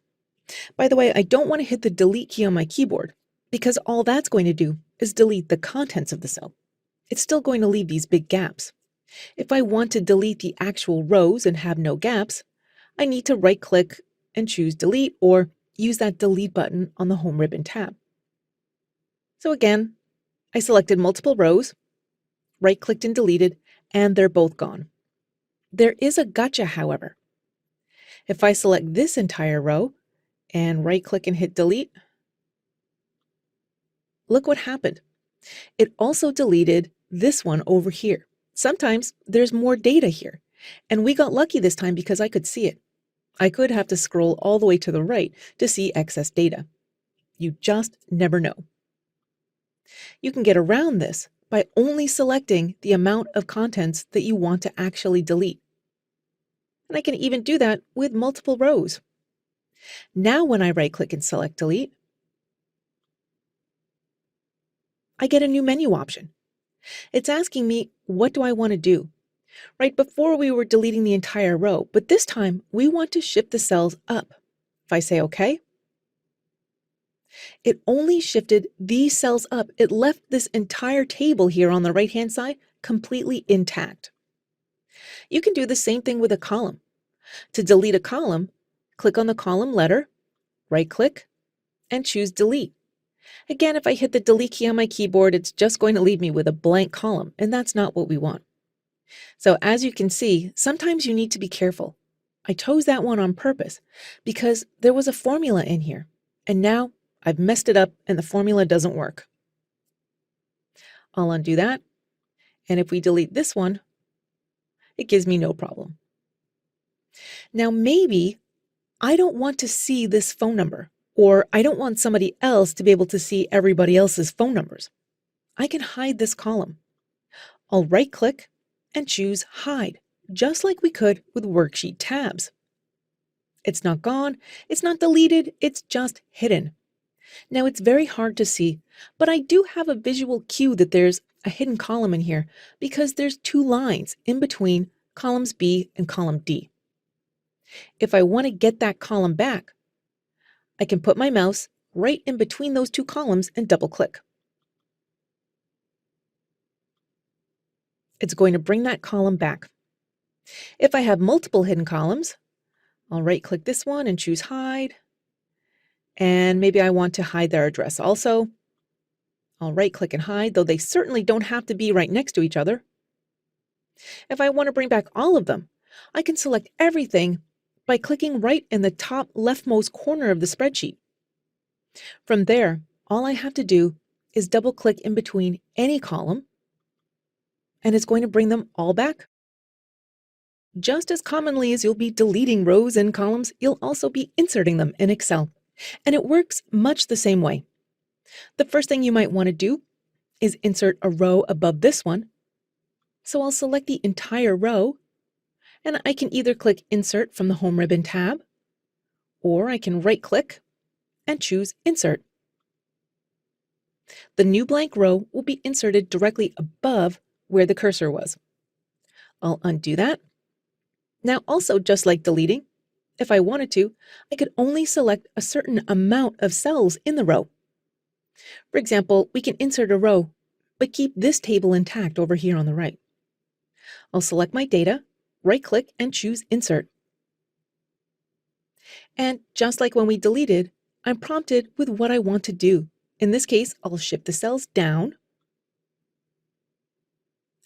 By the way, I don't want to hit the Delete key on my keyboard because all that's going to do is delete the contents of the cell. It's still going to leave these big gaps. If I want to delete the actual rows and have no gaps, I need to right-click and choose Delete or use that Delete button on the Home Ribbon tab. So again, I selected multiple rows, right-clicked and deleted, and they're both gone. There is a gotcha, however. If I select this entire row and right-click and hit delete, look what happened. It also deleted this one over here. Sometimes there's more data here, and we got lucky this time because I could see it. I could have to scroll all the way to the right to see excess data. You just never know. You can get around this by only selecting the amount of contents that you want to actually delete. And I can even do that with multiple rows. Now when I right-click and select delete, I get a new menu option. It's asking me, what do I want to do? Right before we were deleting the entire row, but this time we want to shift the cells up. If I say OK, it only shifted these cells up. It left this entire table here on the right-hand side completely intact. You can do the same thing with a column. To delete a column, click on the column letter, right-click, and choose Delete. Again, if I hit the Delete key on my keyboard, it's just going to leave me with a blank column, and that's not what we want. So as you can see, sometimes you need to be careful. I chose that one on purpose because there was a formula in here, and now I've messed it up and the formula doesn't work. I'll undo that, and if we delete this one, it gives me no problem. Now maybe I don't want to see this phone number, or I don't want somebody else to be able to see everybody else's phone numbers. I can hide this column. I'll right-click and choose Hide, just like we could with worksheet tabs. It's not gone, it's not deleted, it's just hidden. Now it's very hard to see, but I do have a visual cue that there's a hidden column in here because there's two lines in between columns B and column D. If I want to get that column back, I can put my mouse right in between those two columns and double-click. It's going to bring that column back. If I have multiple hidden columns, I'll right-click this one and choose Hide. And maybe I want to hide their address also. I'll right-click and hide, though they certainly don't have to be right next to each other. If I want to bring back all of them, I can select everything by clicking right in the top leftmost corner of the spreadsheet. From there, all I have to do is double-click in between any column, and it's going to bring them all back. Just as commonly as you'll be deleting rows and columns, you'll also be inserting them in Excel. And it works much the same way. The first thing you might want to do is insert a row above this one. So I'll select the entire row, and I can either click Insert from the Home ribbon tab, or I can right-click and choose Insert. The new blank row will be inserted directly above where the cursor was. I'll undo that. Now also, just like deleting, if I wanted to, I could only select a certain amount of cells in the row. For example, we can insert a row, but keep this table intact over here on the right. I'll select my data, right-click, and choose Insert. And just like when we deleted, I'm prompted with what I want to do. In this case, I'll shift the cells down,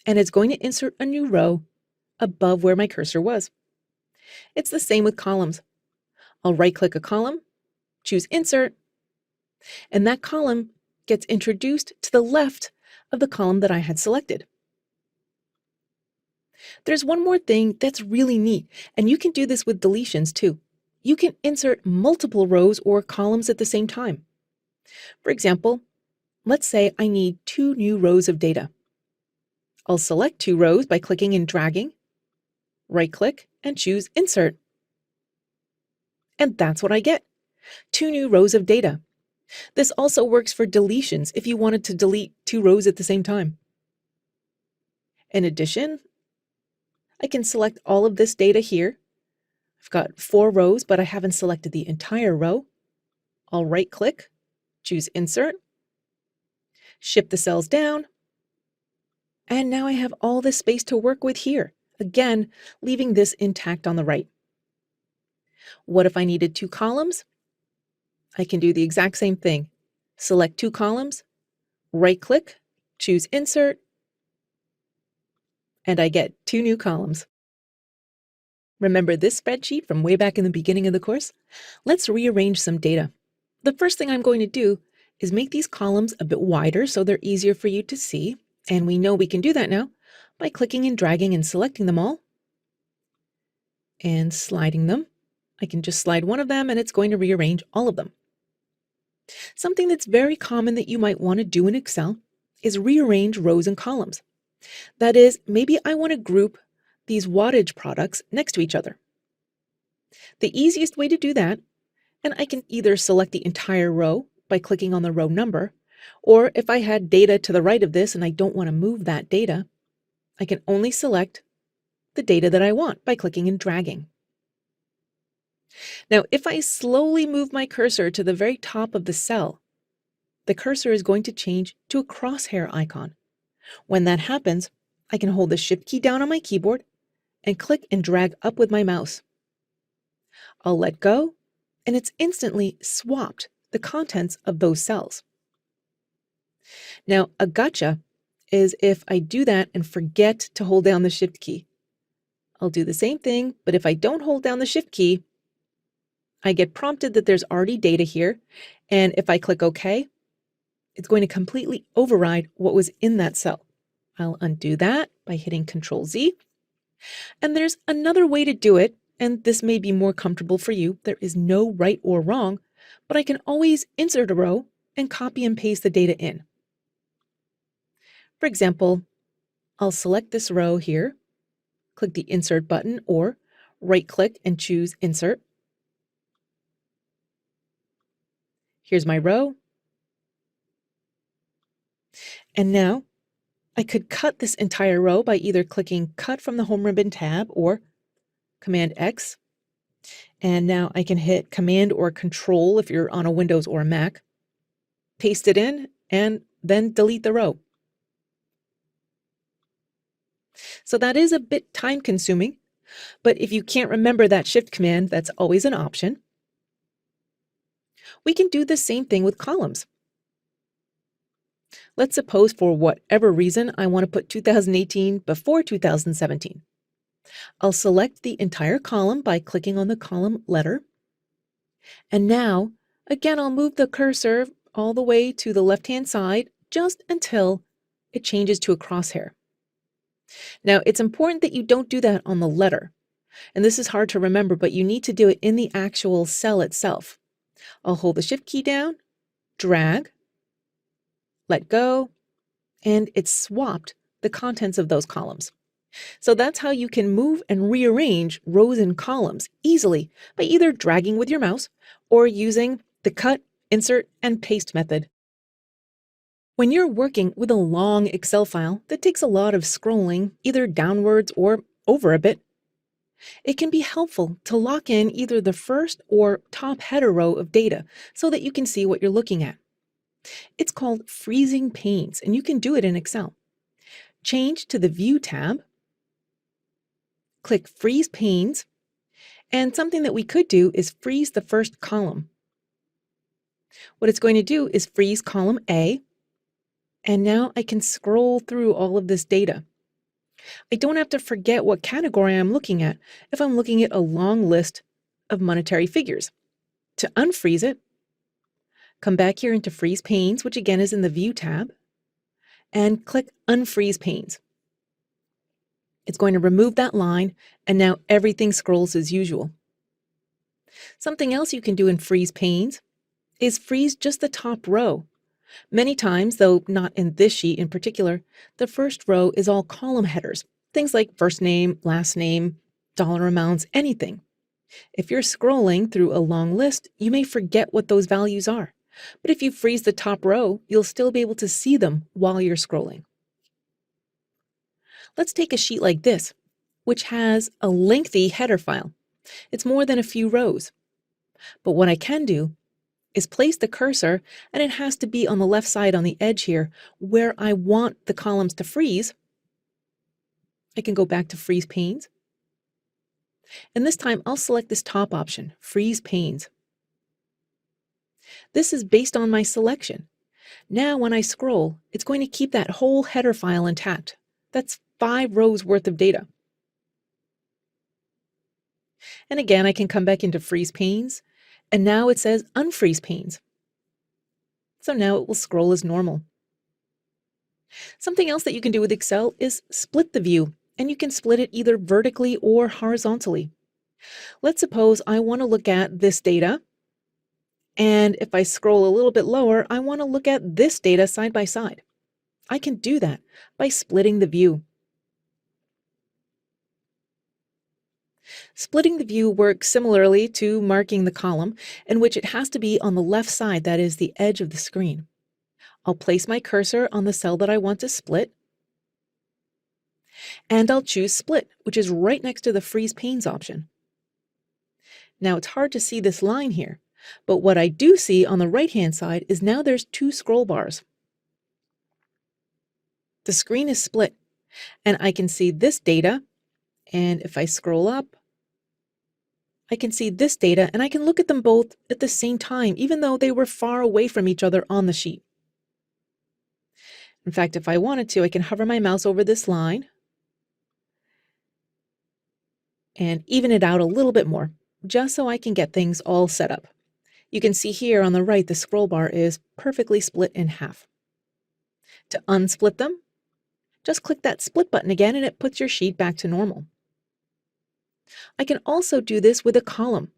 and it's going to insert a new row above where my cursor was. It's the same with columns. I'll right-click a column, choose Insert, and that column gets introduced to the left of the column that I had selected. There's one more thing that's really neat, and you can do this with deletions too. You can insert multiple rows or columns at the same time. For example, let's say I need 2 new rows of data. I'll select 2 rows by clicking and dragging, right-click, and choose Insert. And that's what I get, 2 new rows of data. This also works for deletions if you wanted to delete 2 rows at the same time. In addition, I can select all of this data here. I've got 4 rows, but I haven't selected the entire row. I'll right-click, choose Insert, shift the cells down, and now I have all this space to work with here, again, leaving this intact on the right. What if I needed 2 columns? I can do the exact same thing. Select 2 columns, right-click, choose Insert, and I get 2 new columns. Remember this spreadsheet from way back in the beginning of the course? Let's rearrange some data. The first thing I'm going to do is make these columns a bit wider so they're easier for you to see. And we know we can do that now by clicking and dragging and selecting them all and sliding them. I can just slide one of them and it's going to rearrange all of them. Something that's very common that you might want to do in Excel is rearrange rows and columns. That is, maybe I want to group these wattage products next to each other. The easiest way to do that, and I can either select the entire row by clicking on the row number, or if I had data to the right of this and I don't want to move that data, I can only select the data that I want by clicking and dragging. Now, if I slowly move my cursor to the very top of the cell, the cursor is going to change to a crosshair icon. When that happens, I can hold the Shift key down on my keyboard and click and drag up with my mouse. I'll let go, and it's instantly swapped the contents of those cells. Now, a gotcha is if I do that and forget to hold down the Shift key. I'll do the same thing, but if I don't hold down the Shift key, I get prompted that there's already data here, and if I click OK, it's going to completely override what was in that cell. I'll undo that by hitting Control-Z. And there's another way to do it, and this may be more comfortable for you. There is no right or wrong, but I can always insert a row and copy and paste the data in. For example, I'll select this row here, click the Insert button, or right-click and choose Insert. Here's my row. And now I could cut this entire row by either clicking Cut from the Home Ribbon tab or Command X. And now I can hit Command or Control if you're on a Windows or a Mac, paste it in, and then delete the row. So that is a bit time consuming, but if you can't remember that Shift command, that's always an option. We can do the same thing with columns. Let's suppose for whatever reason I want to put 2018 before 2017. I'll select the entire column by clicking on the column letter. And now, again, I'll move the cursor all the way to the left-hand side just until it changes to a crosshair. Now, it's important that you don't do that on the letter. And this is hard to remember, but you need to do it in the actual cell itself. I'll hold the Shift key down, drag, let go, and it's swapped the contents of those columns. So that's how you can move and rearrange rows and columns easily by either dragging with your mouse or using the Cut, Insert, and Paste method. When you're working with a long Excel file that takes a lot of scrolling, either downwards or over a bit, it can be helpful to lock in either the first or top header row of data so that you can see what you're looking at. It's called freezing panes, and you can do it in Excel. Change to the View tab, click Freeze Panes, and something that we could do is freeze the first column. What it's going to do is freeze column A, and now I can scroll through all of this data. I don't have to forget what category I'm looking at if I'm looking at a long list of monetary figures. To unfreeze it, come back here into Freeze Panes, which again is in the View tab, and click Unfreeze Panes. It's going to remove that line, and now everything scrolls as usual. Something else you can do in Freeze Panes is freeze just the top row. Many times, though not in this sheet in particular, the first row is all column headers, things like first name, last name, dollar amounts, anything. If you're scrolling through a long list, you may forget what those values are. But if you freeze the top row, you'll still be able to see them while you're scrolling. Let's take a sheet like this, which has a lengthy header file. It's more than a few rows. But what I can do is place the cursor, and it has to be on the left side on the edge here where I want the columns to freeze. I can go back to Freeze Panes. And this time I'll select this top option, Freeze Panes. This is based on my selection. Now when I scroll, it's going to keep that whole header file intact. That's 5 rows worth of data. And again, I can come back into freeze panes, and now it says unfreeze panes. So now it will scroll as normal. Something else that you can do with Excel is split the view, and you can split it either vertically or horizontally. Let's suppose I want to look at this data, and if I scroll a little bit lower, I want to look at this data side by side. I can do that by splitting the view. Splitting the view works similarly to marking the column, in which it has to be on the left side, that is the edge of the screen. I'll place my cursor on the cell that I want to split, and I'll choose Split, which is right next to the Freeze Panes option. Now it's hard to see this line here, but what I do see on the right-hand side is now there's two scroll bars. The screen is split, and I can see this data, and if I scroll up, I can see this data, and I can look at them both at the same time, even though they were far away from each other on the sheet. In fact, if I wanted to, I can hover my mouse over this line and even it out a little bit more, just so I can get things all set up. You can see here on the right, the scroll bar is perfectly split in half. To unsplit them, just click that split button again and it puts your sheet back to normal. I can also do this with a column.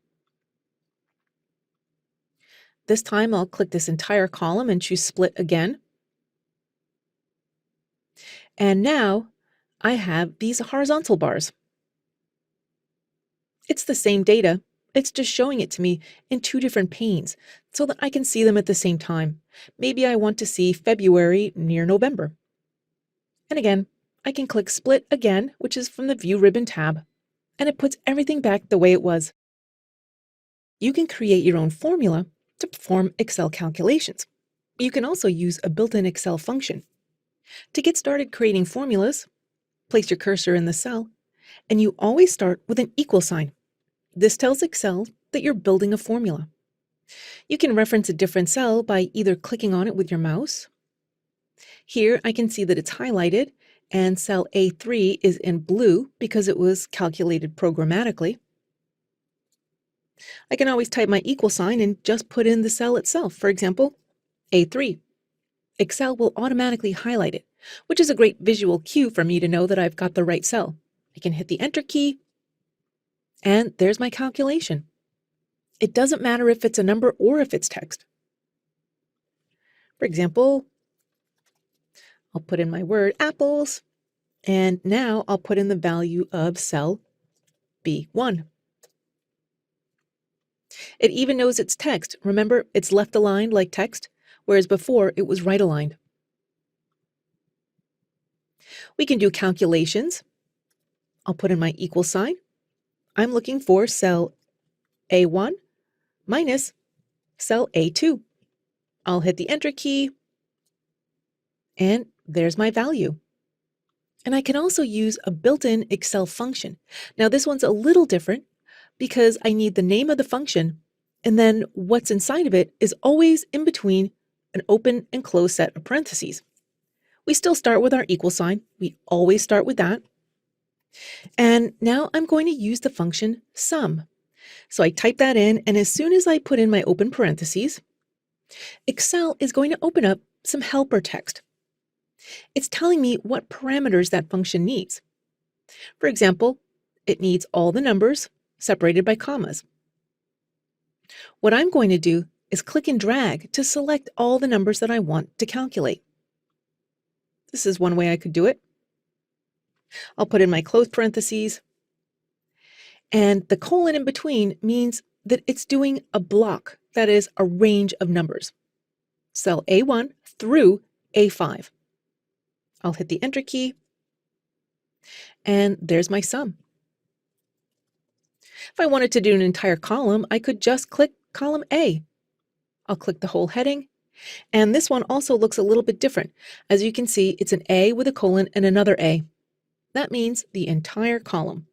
This time I'll click this entire column and choose split again. And now I have these horizontal bars. It's the same data, it's just showing it to me in two different panes so that I can see them at the same time. Maybe I want to see February near November. And again, I can click Split again, which is from the View ribbon tab, and it puts everything back the way it was. You can create your own formula to perform Excel calculations. You can also use a built-in Excel function. To get started creating formulas, place your cursor in the cell, and you always start with an equal sign. This tells Excel that you're building a formula. You can reference a different cell by either clicking on it with your mouse. Here I can see that it's highlighted and cell A3 is in blue because it was calculated programmatically. I can always type my equal sign and just put in the cell itself, for example, A3. Excel will automatically highlight it, which is a great visual cue for me to know that I've got the right cell. I can hit the Enter key, and there's my calculation. It doesn't matter if it's a number or if it's text. For example, I'll put in my word apples, and now I'll put in the value of cell B1. It even knows it's text. Remember, it's left aligned like text, whereas before it was right aligned. We can do calculations. I'll put in my equal sign. I'm looking for cell A1 minus cell A2. I'll hit the Enter key, and there's my value. And I can also use a built-in Excel function. Now this one's a little different because I need the name of the function, and then what's inside of it is always in between an open and closed set of parentheses. We still start with our equal sign. We always start with that. And now I'm going to use the function sum. So I type that in, and as soon as I put in my open parentheses, Excel is going to open up some helper text. It's telling me what parameters that function needs. For example, it needs all the numbers separated by commas. What I'm going to do is click and drag to select all the numbers that I want to calculate. This is one way I could do it. I'll put in my closed parentheses, and the colon in between means that it's doing a block, that is a range of numbers. Cell A1 through A5. I'll hit the Enter key, and there's my sum. If I wanted to do an entire column, I could just click column A. I'll click the whole heading, and this one also looks a little bit different. As you can see, it's an A with a colon and another A. That means the entire column.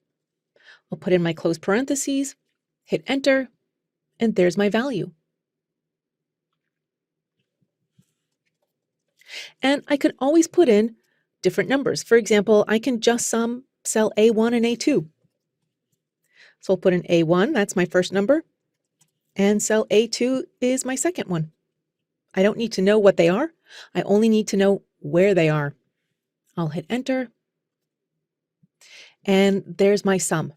I'll put in my closed parentheses, hit Enter, and there's my value. And I can always put in different numbers. For example, I can just sum cell A1 and A2. So I'll put in A1, that's my first number, and cell A2 is my second one. I don't need to know what they are. I only need to know where they are. I'll hit enter, and there's my sum.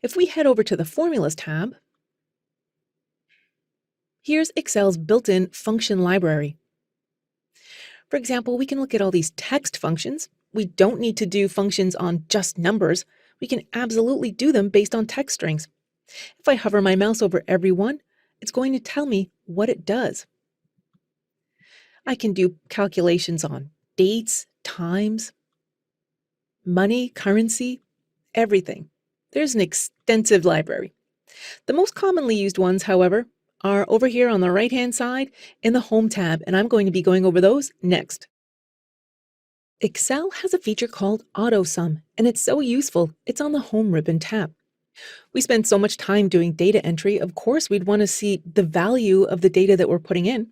If we head over to the Formulas tab, here's Excel's built-in function library. For example, we can look at all these text functions. We don't need to do functions on just numbers. We can absolutely do them based on text strings. If I hover my mouse over every one, it's going to tell me what it does. I can do calculations on dates, times, money, currency, everything. There's an extensive library. The most commonly used ones, however, are over here on the right-hand side in the Home tab, and I'm going to be going over those next. Excel has a feature called AutoSum, and it's so useful. It's on the Home ribbon tab. We spend so much time doing data entry, of course we'd want to see the value of the data that we're putting in.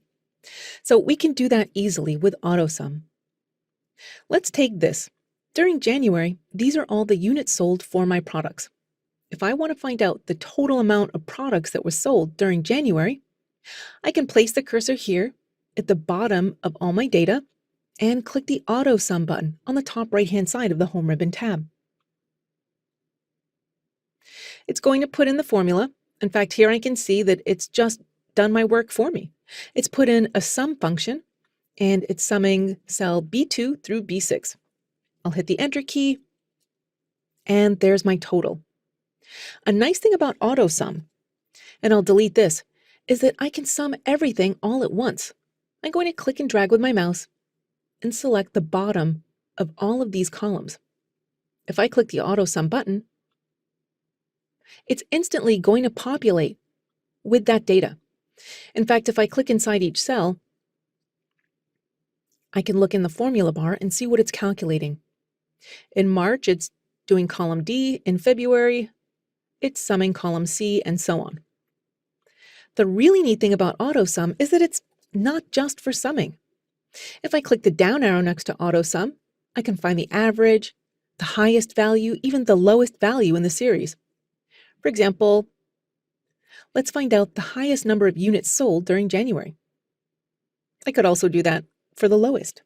So we can do that easily with AutoSum. Let's take this. During January, these are all the units sold for my products. If I want to find out the total amount of products that were sold during January, I can place the cursor here at the bottom of all my data and click the AutoSum button on the top right-hand side of the Home ribbon tab. It's going to put in the formula. In fact, here I can see that it's just done my work for me. It's put in a sum function, and it's summing cell B2 through B6. I'll hit the Enter key, and there's my total. A nice thing about AutoSum, and I'll delete this, is that I can sum everything all at once. I'm going to click and drag with my mouse and select the bottom of all of these columns. If I click the AutoSum button, it's instantly going to populate with that data. In fact, if I click inside each cell, I can look in the formula bar and see what it's calculating. In March, it's doing column D. In February, it's summing column C, and so on. The really neat thing about AutoSum is that it's not just for summing. If I click the down arrow next to AutoSum, I can find the average, the highest value, even the lowest value in the series. For example, let's find out the highest number of units sold during January. I could also do that for the lowest.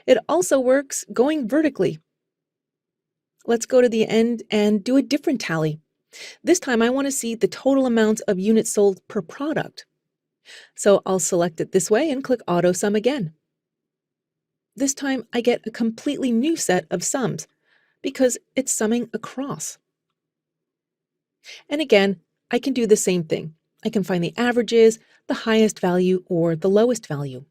It also works going vertically. Let's go to the end and do a different tally. This time I want to see the total amount of units sold per product. So I'll select it this way and click AutoSum again. This time I get a completely new set of sums because it's summing across. And again, I can do the same thing. I can find the averages, the highest value, or the lowest value.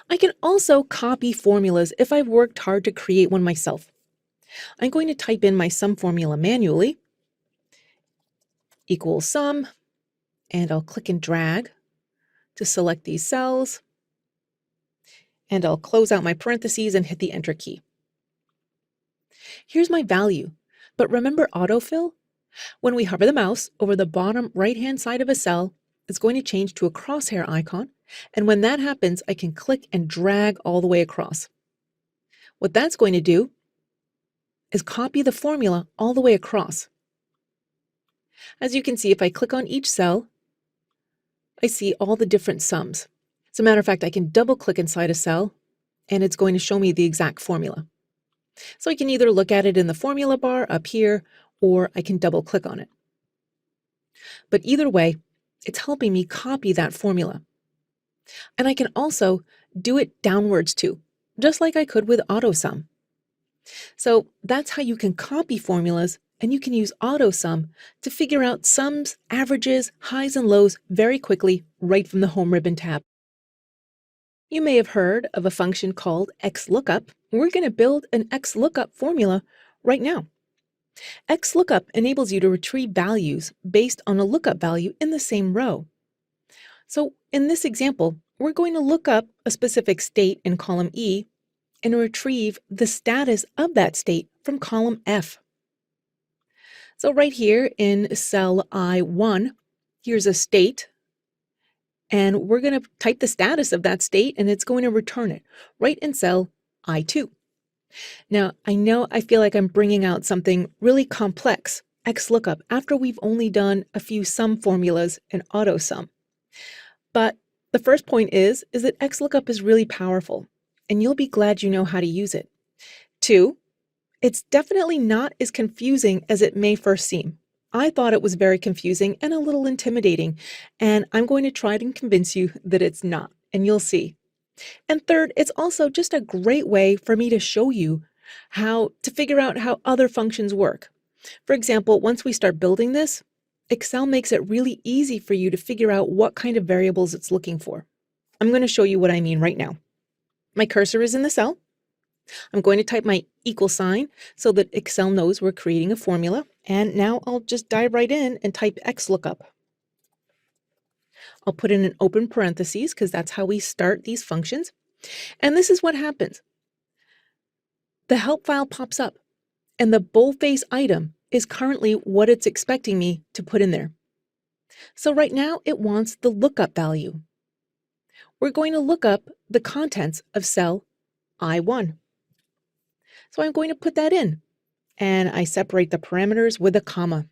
I can also copy formulas if I've worked hard to create one myself. I'm going to type in my sum formula manually, equals sum, and I'll click and drag to select these cells, and I'll close out my parentheses and hit the Enter key. Here's my value, but remember Autofill? When we hover the mouse over the bottom right-hand side of a cell, it's going to change to a crosshair icon, and when that happens, I can click and drag all the way across. What that's going to do is copy the formula all the way across. As you can see, if I click on each cell, I see all the different sums. As a matter of fact, I can double-click inside a cell, and it's going to show me the exact formula. So I can either look at it in the formula bar up here, or I can double-click on it. But either way, it's helping me copy that formula. And I can also do it downwards too, just like I could with AutoSum. So that's how you can copy formulas, and you can use AutoSum to figure out sums, averages, highs and lows very quickly right from the Home ribbon tab. You may have heard of a function called XLOOKUP. We're going to build an XLOOKUP formula right now. XLOOKUP enables you to retrieve values based on a lookup value in the same row. So in this example, we're going to look up a specific state in column E and retrieve the status of that state from column F. So right here in cell I1, here's a state, and we're going to type the status of that state, and it's going to return it right in cell I2. Now, I know I feel like I'm bringing out something really complex, XLOOKUP, after we've only done a few sum formulas in AutoSum. But the first point is that XLOOKUP is really powerful, and you'll be glad you know how to use it. 2, it's definitely not as confusing as it may first seem. I thought it was very confusing and a little intimidating, and I'm going to try to convince you that it's not, and you'll see. And third, it's also just a great way for me to show you how to figure out how other functions work. For example, once we start building this, Excel makes it really easy for you to figure out what kind of variables it's looking for. I'm going to show you what I mean right now. My cursor is in the cell. I'm going to type my equal sign so that Excel knows we're creating a formula. And now I'll just dive right in and type XLOOKUP. I'll put in an open parentheses because that's how we start these functions. And this is what happens. The help file pops up, and the boldface item is currently what it's expecting me to put in there. So right now it wants the lookup value. We're going to look up the contents of cell I1. So I'm going to put that in, and I separate the parameters with a comma.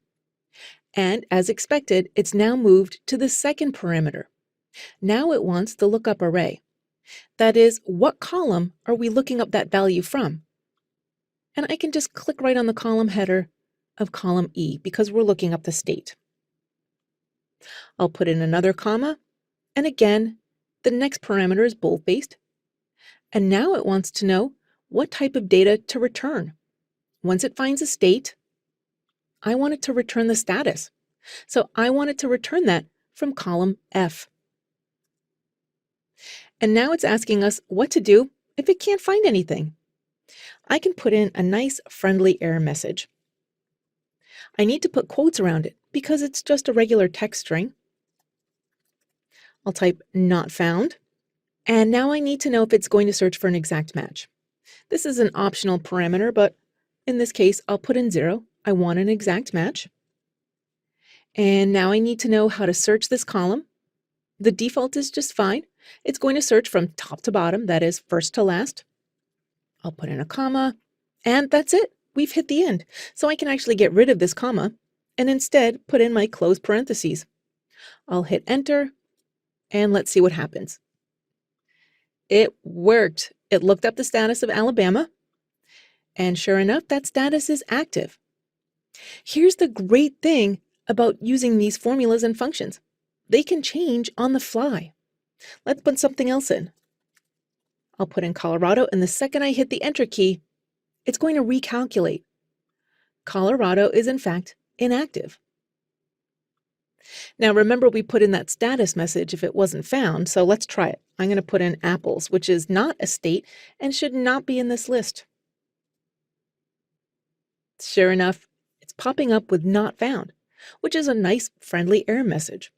And as expected, it's now moved to the second parameter. Now it wants the lookup array. That is, what column are we looking up that value from? And I can just click right on the column header of column E because we're looking up the state. I'll put in another comma, and again, the next parameter is bold-faced. And now it wants to know what type of data to return. Once it finds a state, I want it to return the status. So I want it to return that from column F. And now it's asking us what to do if it can't find anything. I can put in a nice friendly error message. I need to put quotes around it because it's just a regular text string. I'll type not found. And now I need to know if it's going to search for an exact match. This is an optional parameter, but in this case, I'll put in 0. I want an exact match. And now I need to know how to search this column. The default is just fine. It's going to search from top to bottom, that is first to last. I'll put in a comma, and that's it. We've hit the end. So I can actually get rid of this comma and instead put in my closed parentheses. I'll hit enter, and let's see what happens. It worked. It looked up the status of Alabama, and sure enough, that status is active. Here's the great thing about using these formulas and functions. They can change on the fly. Let's put something else in. I'll put in Colorado, and the second I hit the enter key, it's going to recalculate. Colorado is in fact inactive. Now remember, we put in that status message if it wasn't found, so let's try it. I'm going to put in apples, which is not a state and should not be in this list. Sure enough, it's popping up with not found, which is a nice friendly error message.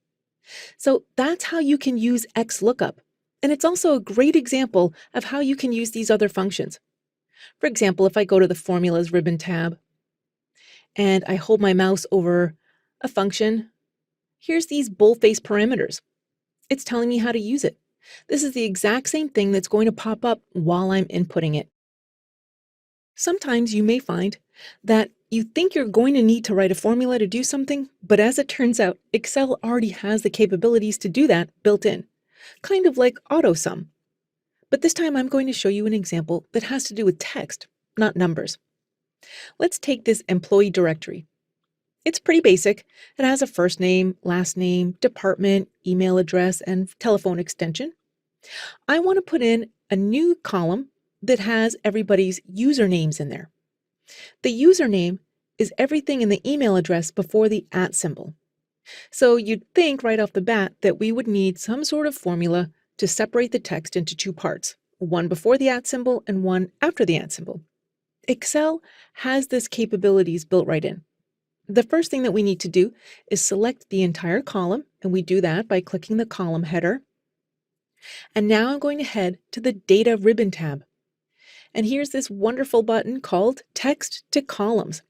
So that's how you can use XLOOKUP, and it's also a great example of how you can use these other functions. For example, if I go to the Formulas ribbon tab and I hold my mouse over a function, here's these boldface parameters. It's telling me how to use it. This is the exact same thing that's going to pop up while I'm inputting it. Sometimes you may find that you think you're going to need to write a formula to do something, but as it turns out, Excel already has the capabilities to do that built in, kind of like AutoSum. But this time I'm going to show you an example that has to do with text, not numbers. Let's take this employee directory. It's pretty basic. It has a first name, last name, department, email address, and telephone extension. I want to put in a new column that has everybody's usernames in there. The username is everything in the email address before the @ symbol. So you'd think right off the bat that we would need some sort of formula to separate the text into two parts, one before the @ symbol and one after the @ symbol. Excel has this capabilities built right in. The first thing that we need to do is select the entire column, and we do that by clicking the column header. And now I'm going to head to the Data ribbon tab. And here's this wonderful button called Text to Columns.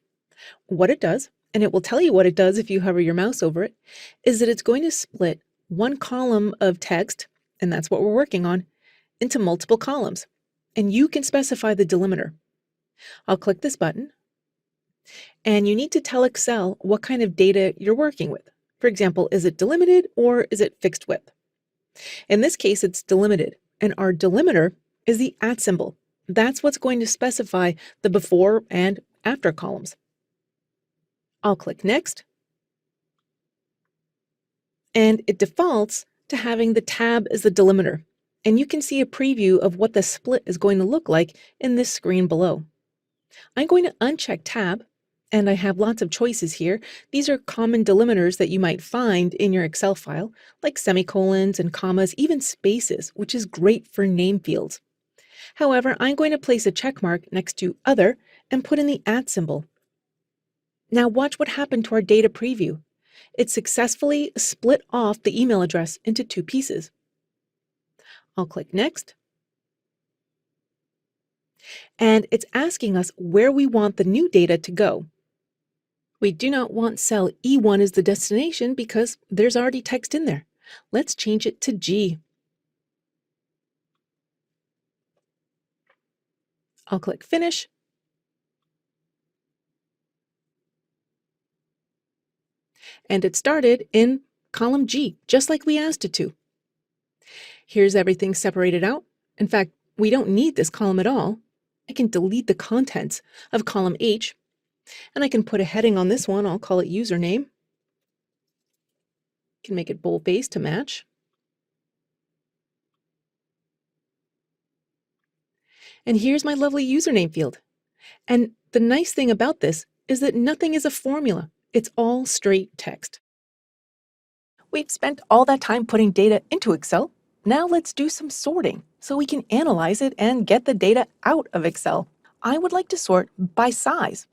What it does, and it will tell you what it does if you hover your mouse over it, is that it's going to split one column of text, and that's what we're working on, into multiple columns. And you can specify the delimiter. I'll click this button, and you need to tell Excel what kind of data you're working with. For example, is it delimited or is it fixed width? In this case, it's delimited, and our delimiter is the @ symbol. That's what's going to specify the before and after columns. I'll click Next, and it defaults to having the tab as the delimiter. And you can see a preview of what the split is going to look like in this screen below. I'm going to uncheck tab, and I have lots of choices here. These are common delimiters that you might find in your Excel file, like semicolons and commas, even spaces, which is great for name fields. However, I'm going to place a check mark next to Other and put in the @ symbol. Now watch what happened to our data preview. It successfully split off the email address into 2 pieces. I'll click Next. And it's asking us where we want the new data to go. We do not want cell E1 as the destination because there's already text in there. Let's change it to G. I'll click Finish. And it started in column G, just like we asked it to. Here's everything separated out. In fact, we don't need this column at all. I can delete the contents of column H, and I can put a heading on this one. I'll call it Username. Can make it bold-faced to match. And here's my lovely username field. And the nice thing about this is that nothing is a formula. It's all straight text. We've spent all that time putting data into Excel. Now let's do some sorting so we can analyze it and get the data out of Excel. I would like to sort by size,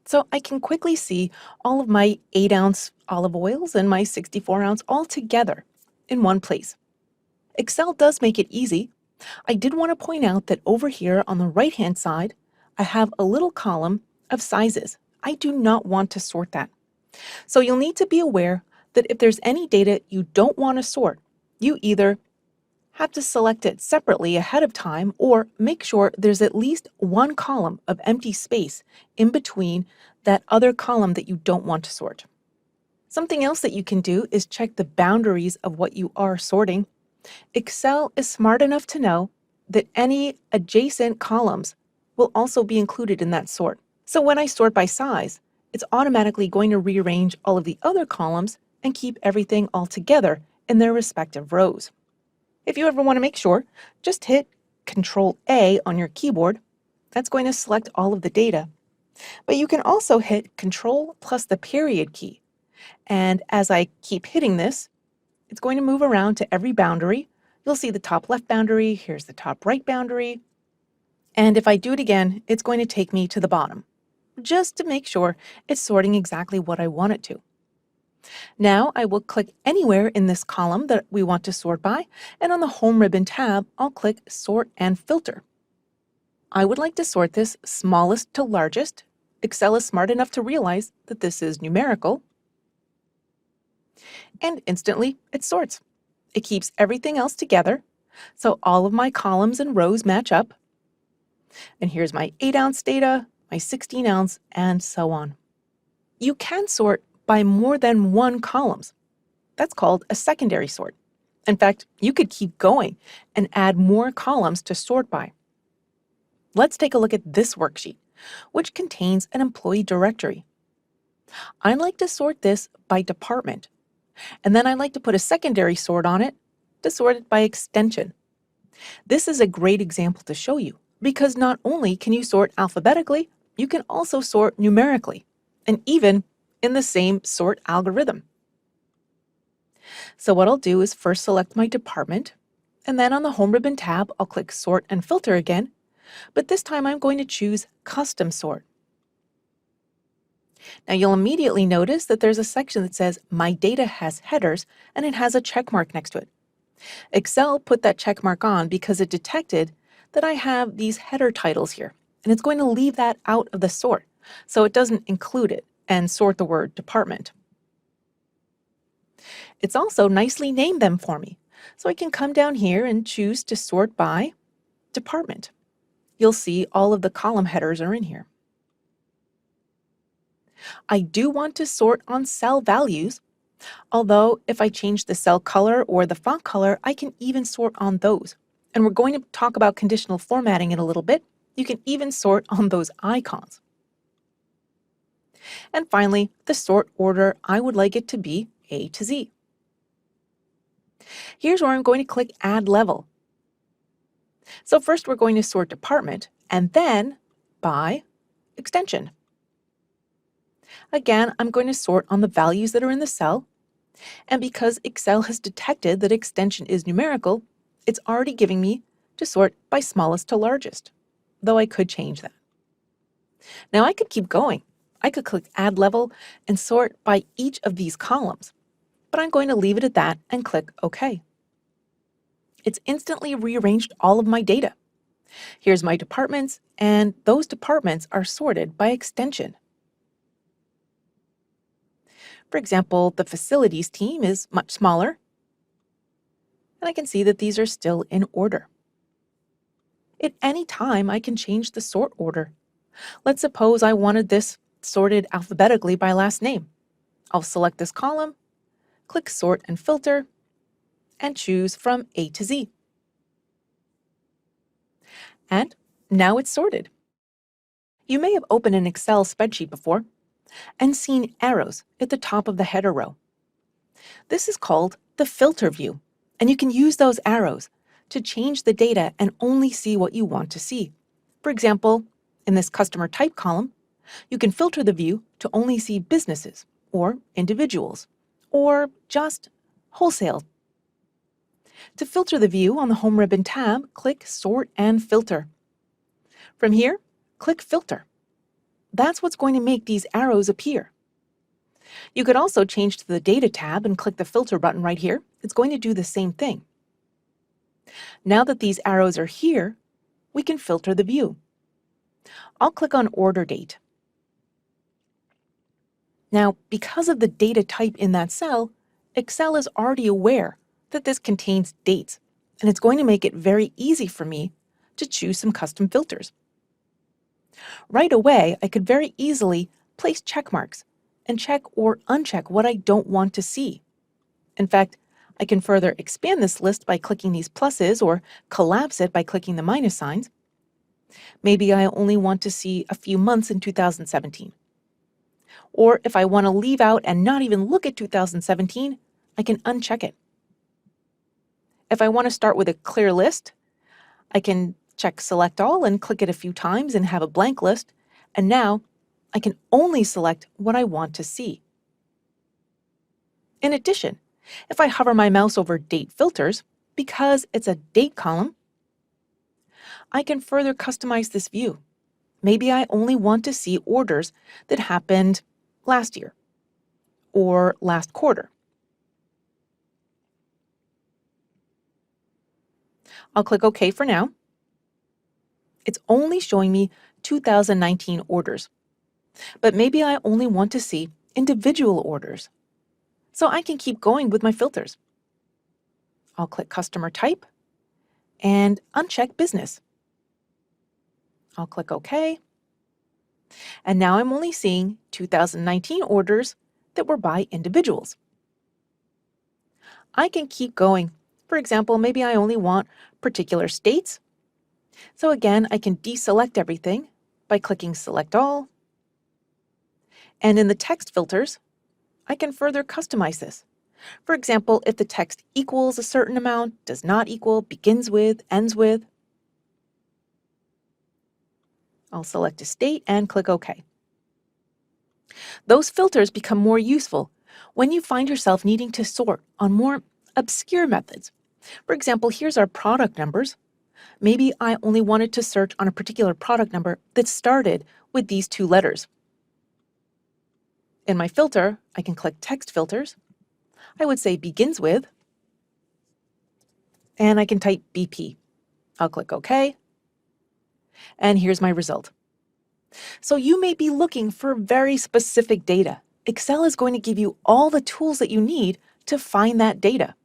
so I can quickly see all of my 8-ounce olive oils and my 64-ounce all together in one place. Excel does make it easy. I did want to point out that over here on the right-hand side, I have a little column of sizes. I do not want to sort that. So you'll need to be aware that if there's any data you don't want to sort, you either have to select it separately ahead of time or make sure there's at least one column of empty space in between that other column that you don't want to sort. Something else that you can do is check the boundaries of what you are sorting. Excel is smart enough to know that any adjacent columns will also be included in that sort. So when I sort by size, it's automatically going to rearrange all of the other columns and keep everything all together in their respective rows. If you ever want to make sure, just hit Control-A on your keyboard. That's going to select all of the data. But you can also hit Control plus the period key. And as I keep hitting this, it's going to move around to every boundary. You'll see the top left boundary, here's the top right boundary. And if I do it again, it's going to take me to the bottom, just to make sure it's sorting exactly what I want it to. Now I will click anywhere in this column that we want to sort by, and on the Home ribbon tab, I'll click Sort and Filter. I would like to sort this smallest to largest. Excel is smart enough to realize that this is numerical. And instantly it sorts. It keeps everything else together, so all of my columns and rows match up. And here's my 8-ounce data, my 16-ounce, and so on. You can sort by more than one columns. That's called a secondary sort. In fact, you could keep going and add more columns to sort by. Let's take a look at this worksheet, which contains an employee directory. I like to sort this by department, and then I like to put a secondary sort on it to sort it by extension. This is a great example to show you, because not only can you sort alphabetically, you can also sort numerically, and even in the same sort algorithm. So what I'll do is first select my department, and then on the Home ribbon tab, I'll click Sort and Filter again, but this time I'm going to choose Custom Sort. Now you'll immediately notice that there's a section that says My Data Has Headers, and it has a check mark next to it. Excel put that check mark on because it detected that I have these header titles here, and it's going to leave that out of the sort, so it doesn't include it and sort the word department. It's also nicely named them for me, so I can come down here and choose to sort by department. you'll see all of the column headers are in here. I do want to sort on cell values, although if I change the cell color or the font color, I can even sort on those. And we're going to talk about conditional formatting in a little bit. You can even sort on those icons. And finally, the sort order, I would like it to be A to Z. Here's where I'm going to click Add Level. So first we're going to sort department and then by extension. Again, I'm going to sort on the values that are in the cell. And because Excel has detected that extension is numerical, it's already giving me to sort by smallest to largest, though I could change that. Now I could keep going. I could click Add Level and sort by each of these columns, but I'm going to leave it at that and click OK. It's instantly rearranged all of my data. Here's my departments, and those departments are sorted by extension. For example, the facilities team is much smaller, and I can see that these are still in order. At any time, I can change the sort order. Let's suppose I wanted this sorted alphabetically by last name. I'll select this column, click Sort and Filter, and choose from A to Z. And now it's sorted. You may have opened an Excel spreadsheet before and seen arrows at the top of the header row. This is called the filter view, and you can use those arrows to change the data and only see what you want to see. For example, in this customer type column, you can filter the view to only see businesses or individuals or just wholesale. To filter the view on the Home ribbon tab, click Sort and Filter. From here, click Filter. That's what's going to make these arrows appear. You could also change to the Data tab and click the Filter button right here. It's going to do the same thing. Now that these arrows are here, we can filter the view. I'll click on Order Date. Now, because of the data type in that cell, Excel is already aware that this contains dates, and it's going to make it very easy for me to choose some custom filters. Right away, I could very easily place check marks and check or uncheck what I don't want to see. In fact, I can further expand this list by clicking these pluses or collapse it by clicking the minus signs. Maybe I only want to see a few months in 2017. Or if I want to leave out and not even look at 2017, I can uncheck it. If I want to start with a clear list, I can check Select All and click it a few times and have a blank list, and now I can only select what I want to see. In addition, if I hover my mouse over Date Filters, because it's a date column, I can further customize this view. Maybe I only want to see orders that happened last year or last quarter. I'll click OK for now. It's only showing me 2019 orders, but maybe I only want to see individual orders. So I can keep going with my filters. I'll click Customer Type and uncheck Business. I'll click OK. And now I'm only seeing 2019 orders that were by individuals. I can keep going. For example, maybe I only want particular states. So again, I can deselect everything by clicking Select All. And in the text filters, I can further customize this. For example, if the text equals a certain amount, does not equal, begins with, ends with. I'll select a state and click OK. Those filters become more useful when you find yourself needing to sort on more obscure methods. For example, here's our product numbers. Maybe I only wanted to search on a particular product number that started with these two letters. In my filter, I can click Text Filters. I would say Begins with, and I can type BP. I'll click OK. And here's my result. So you may be looking for very specific data. Excel is going to give you all the tools that you need to find that data.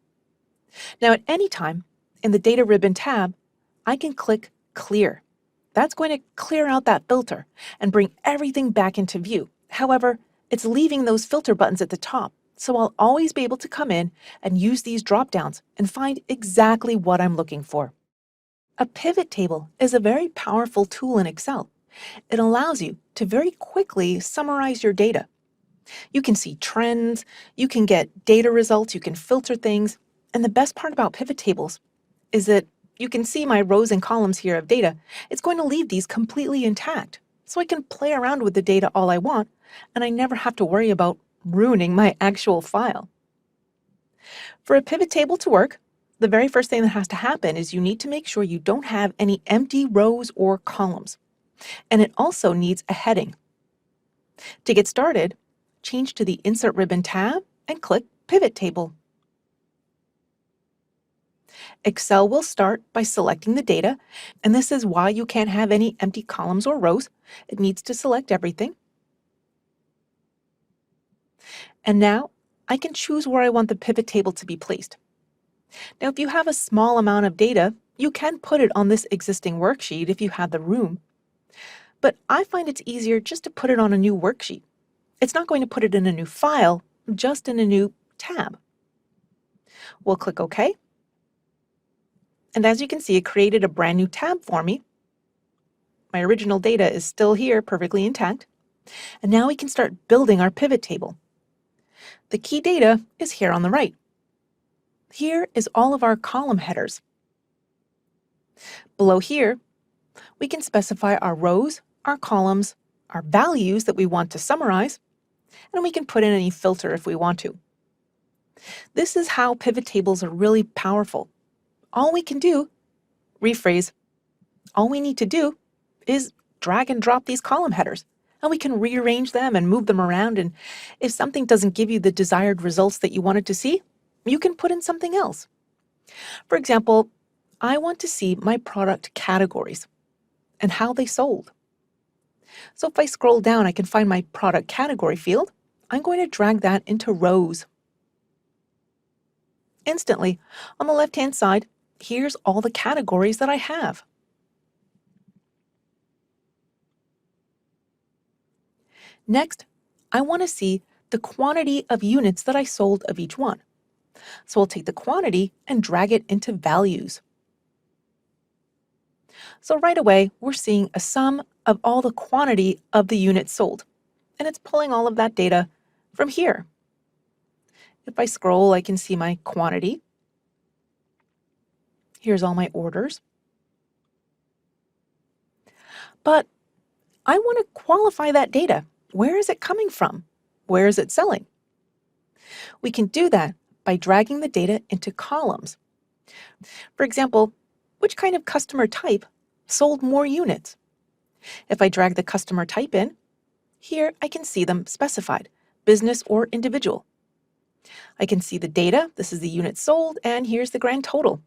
Now at any time, in the Data ribbon tab, I can click Clear, That's going to clear out that filter and bring everything back into view. However, it's leaving those filter buttons at the top, so I'll always be able to come in and use these drop-downs and find exactly what I'm looking for. A pivot table is a very powerful tool in Excel. It allows you to very quickly summarize your data. You can see trends, you can get data results, you can filter things, and the best part about pivot tables is that you can see my rows and columns here of data. It's going to leave these completely intact, so I can play around with the data all I want, and I never have to worry about ruining my actual file. For a pivot table to work, the very first thing that has to happen is you need to make sure you don't have any empty rows or columns. And it also needs a heading. To get started, change to the Insert Ribbon tab and click Pivot Table. Excel will start by selecting the data, and this is why you can't have any empty columns or rows. It needs to select everything. And now I can choose where I want the pivot table to be placed. Now, if you have a small amount of data, you can put it on this existing worksheet if you have the room. But I find it's easier just to put it on a new worksheet. It's not going to put it in a new file, just in a new tab. We'll click OK. And as you can see, it created a brand new tab for me. My original data is still here, perfectly intact. And now we can start building our pivot table. The key data is here on the right. Here is all of our column headers. Below here, we can specify our rows, our columns, our values that we want to summarize, and we can put in any filter if we want to. This is how pivot tables are really powerful. All we can do, rephrase, all we need to do is drag and drop these column headers, and we can rearrange them and move them around, and if something doesn't give you the desired results that you wanted to see, you can put in something else. For example, I want to see my product categories and how they sold. So if I scroll down, I can find my product category field. I'm going to drag that into rows. Instantly, on the left-hand side, here's all the categories that I have. Next, I want to see the quantity of units that I sold of each one. So I'll take the quantity and drag it into values. So right away, we're seeing a sum of all the quantity of the units sold, and it's pulling all of that data from here. If I scroll, I can see my quantity. Here's all my orders. But I want to qualify that data. Where is it coming from? Where is it selling? We can do that by dragging the data into columns. For example, which kind of customer type sold more units? If I drag the customer type in, here I can see them specified, business or individual. I can see the data, this is the units sold, and here's the grand total.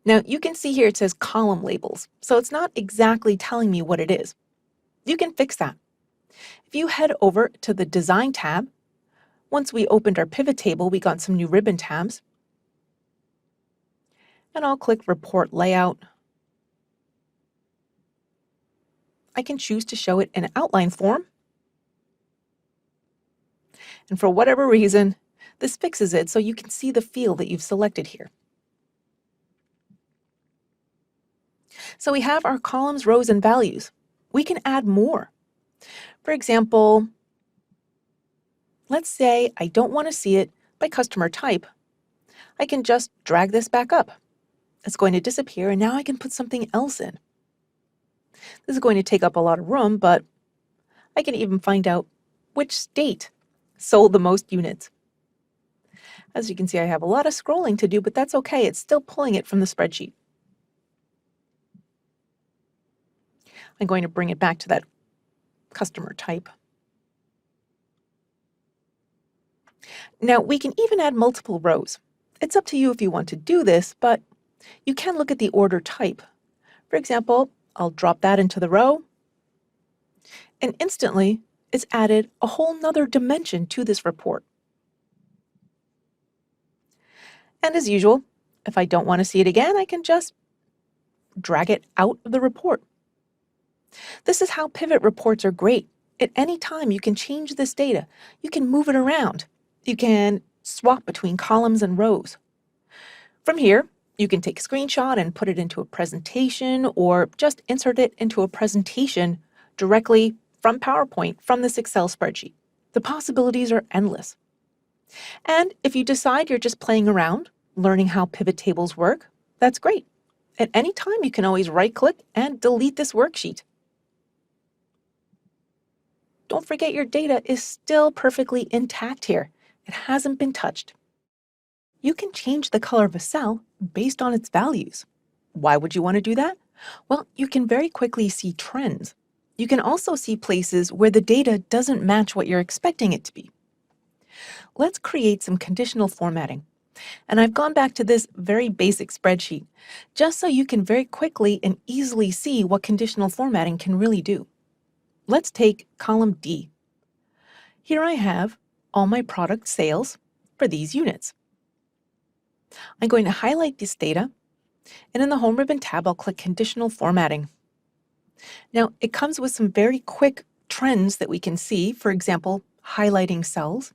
Now you can see here it says column labels, so it's not exactly telling me what it is. You can fix that. If you head over to the Design tab, once we opened our pivot table, we got some new ribbon tabs. And I'll click Report Layout. I can choose to show it in outline form. And for whatever reason, this fixes it so you can see the field that you've selected here. So we have our columns, rows, and values. We can add more. For example, let's say I don't want to see it by customer type. I can just drag this back up. It's going to disappear, and now I can put something else in. This is going to take up a lot of room, but I can even find out which state sold the most units. As you can see, I have a lot of scrolling to do, but that's okay. It's still pulling it from the spreadsheet. I'm going to bring it back to that customer type. Now, we can even add multiple rows. It's up to you if you want to do this, but you can look at the order type. For example, I'll drop that into the row, and instantly it's added a whole nother dimension to this report. And as usual, if I don't want to see it again, I can just drag it out of the report. This is how pivot reports are great. At any time, you can change this data. You can move it around. You can swap between columns and rows. From here, you can take a screenshot and put it into a presentation, or just insert it into a presentation directly from PowerPoint from this Excel spreadsheet. The possibilities are endless. And if you decide you're just playing around, learning how pivot tables work, that's great. At any time, you can always right-click and delete this worksheet. Don't forget your data is still perfectly intact here. It hasn't been touched. You can change the color of a cell based on its values. Why would you want to do that? Well, you can very quickly see trends. You can also see places where the data doesn't match what you're expecting it to be. Let's create some conditional formatting. And I've gone back to this very basic spreadsheet, just so you can very quickly and easily see what conditional formatting can really do. Let's take column D. Here I have all my product sales for these units. I'm going to highlight this data, and in the Home Ribbon tab, I'll click Conditional Formatting. Now, it comes with some very quick trends that we can see, for example, highlighting cells.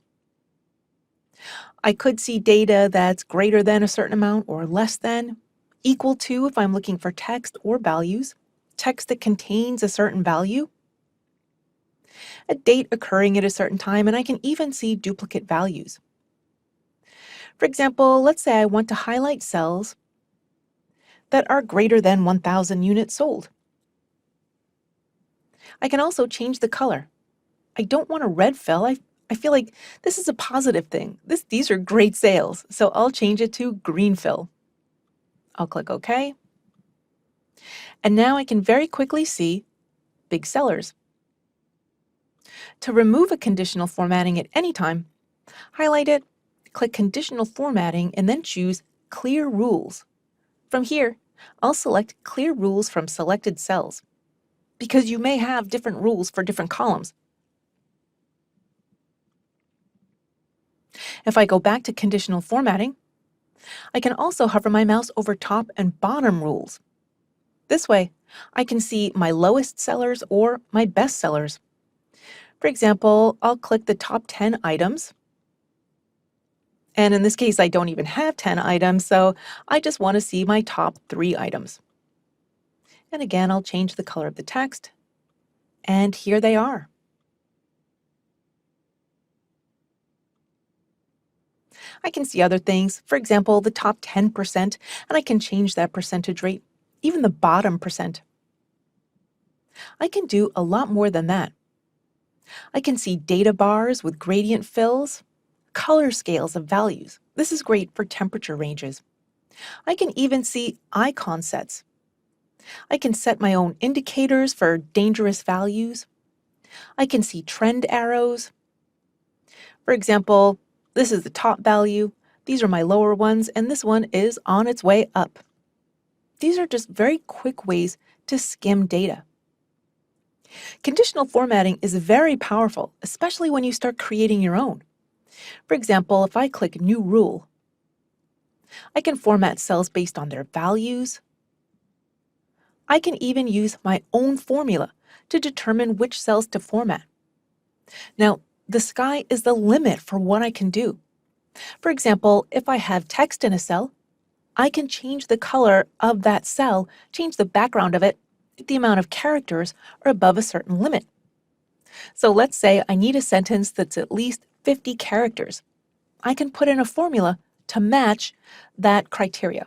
I could see data that's greater than a certain amount or less than, equal to if I'm looking for text or values, text that contains a certain value, a date occurring at a certain time, and I can even see duplicate values. For example, let's say I want to highlight cells that are greater than 1,000 units sold. I can also change the color. I don't want a red fill. I feel like this is a positive thing. These are great sales, so I'll change it to green fill. I'll click OK. And now I can very quickly see big sellers. To remove a conditional formatting at any time, highlight it, click Conditional Formatting, and then choose Clear Rules. From here, I'll select Clear Rules from selected cells, because you may have different rules for different columns. If I go back to Conditional Formatting, I can also hover my mouse over top and bottom rules. This way, I can see my lowest sellers or my best sellers. For example, I'll click the top 10 items. And in this case, I don't even have 10 items, so I just want to see my top 3 items. And again, I'll change the color of the text. And here they are. I can see other things, for example, the top 10%, and I can change that percentage rate, even the bottom percent. I can do a lot more than that. I can see data bars with gradient fills, color scales of values. This is great for temperature ranges. I can even see icon sets. I can set my own indicators for dangerous values. I can see trend arrows. For example, this is the top value, these are my lower ones, and this one is on its way up. These are just very quick ways to skim data. Conditional formatting is very powerful, especially when you start creating your own. For example, if I click New Rule, I can format cells based on their values. I can even use my own formula to determine which cells to format. Now, the sky is the limit for what I can do. For example, if I have text in a cell, I can change the color of that cell, change the background of it, if the amount of characters are above a certain limit. So let's say I need a sentence that's at least 50 characters. I can put in a formula to match that criteria.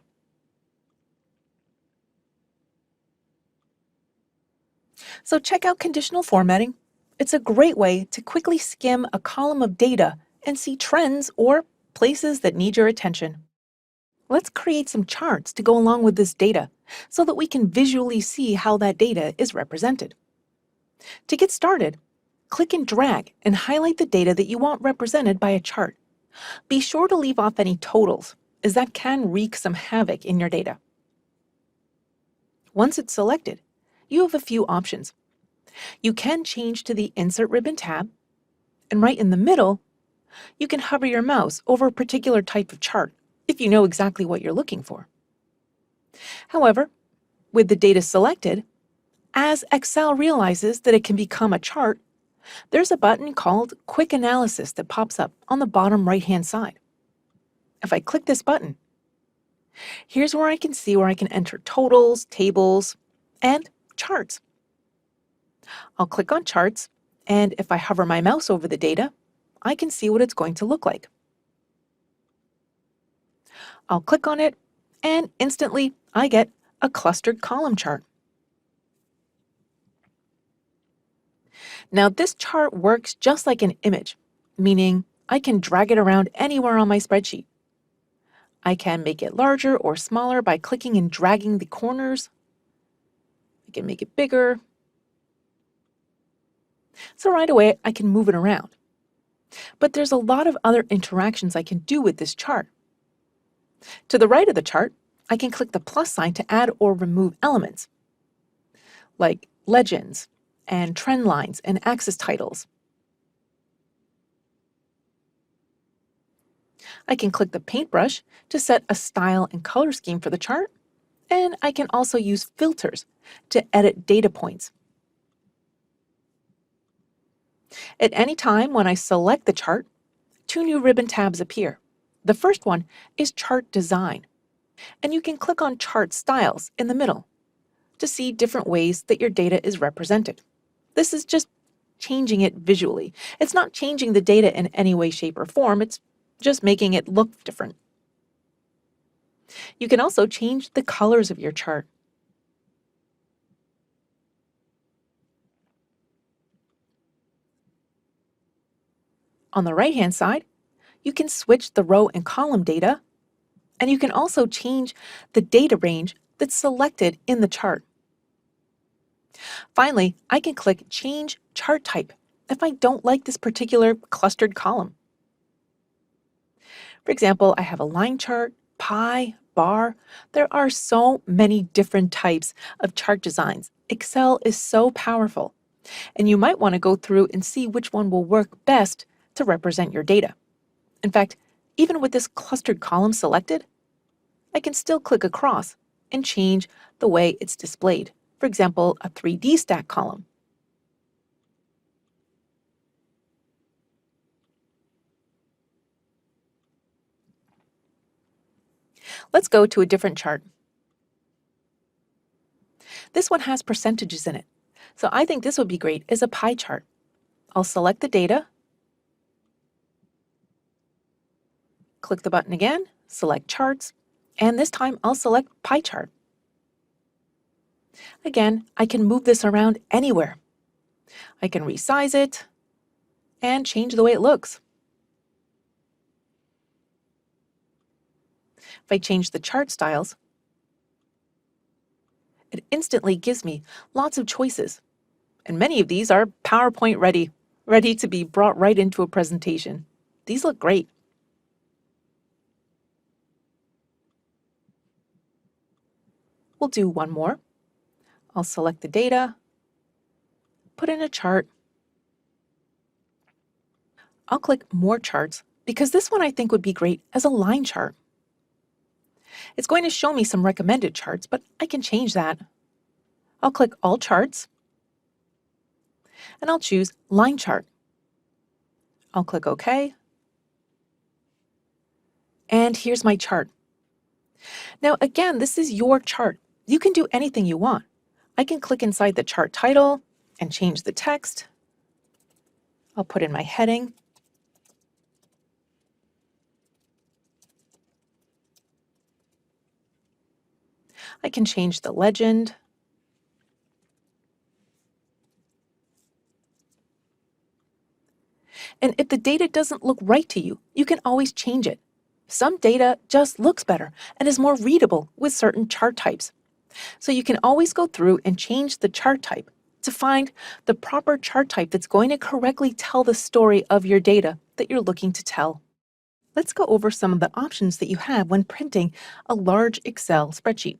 So check out conditional formatting. It's a great way to quickly skim a column of data and see trends or places that need your attention. Let's create some charts to go along with this data so that we can visually see how that data is represented. To get started, click and drag and highlight the data that you want represented by a chart. Be sure to leave off any totals, as that can wreak some havoc in your data. Once it's selected, you have a few options. You can change to the Insert Ribbon tab, and right in the middle, you can hover your mouse over a particular type of chart if you know exactly what you're looking for. However, With the data selected, as Excel realizes that it can become a chart, there's a button called Quick Analysis that pops up on the bottom right-hand side. If I click this button, here's where I can see where I can enter totals, tables, and charts. I'll click on Charts, and if I hover my mouse over the data, I can see what it's going to look like. I'll click on it, and instantly I get a clustered column chart. Now this chart works just like an image, meaning I can drag it around anywhere on my spreadsheet. I can make it larger or smaller by clicking and dragging the corners. I can make it bigger. So right away, I can move it around. But there's a lot of other interactions I can do with this chart. To the right of the chart, I can click the plus sign to add or remove elements, like legends and trend lines and axis titles. I can click the paintbrush to set a style and color scheme for the chart, and I can also use filters to edit data points. At any time when I select the chart, two new ribbon tabs appear. The first one is Chart Design, and you can click on Chart Styles in the middle to see different ways that your data is represented. This is just changing it visually. It's not changing the data in any way, shape, or form. It's just making it look different. You can also change the colors of your chart. On the right-hand side, you can switch the row and column data, and you can also change the data range that's selected in the chart. Finally, I can click Change Chart Type if I don't like this particular clustered column. For example, I have a line chart, pie, bar. There are so many different types of chart designs. Excel is so powerful, and you might want to go through and see which one will work best to represent your data. In fact, even with this clustered column selected, I can still click across and change the way it's displayed. For example, a 3D stack column. Let's go to a different chart. This one has percentages in it, so I think this would be great as a pie chart. I'll select the data, click the button again, select Charts, and this time I'll select Pie Chart. Again, I can move this around anywhere. I can resize it and change the way it looks. If I change the chart styles, it instantly gives me lots of choices. And many of these are PowerPoint ready to be brought right into a presentation. These look great. We'll do one more. I'll select the data, put in a chart. I'll click More Charts because this one I think would be great as a line chart. It's going to show me some recommended charts, but I can change that. I'll click All Charts, and I'll choose Line Chart. I'll click OK, and here's my chart. Now again, this is your chart. You can do anything you want. I can click inside the chart title and change the text. I'll put in my heading. I can change the legend. And if the data doesn't look right to you, you can always change it. Some data just looks better and is more readable with certain chart types. So you can always go through and change the chart type to find the proper chart type that's going to correctly tell the story of your data that you're looking to tell. Let's go over some of the options that you have when printing a large Excel spreadsheet.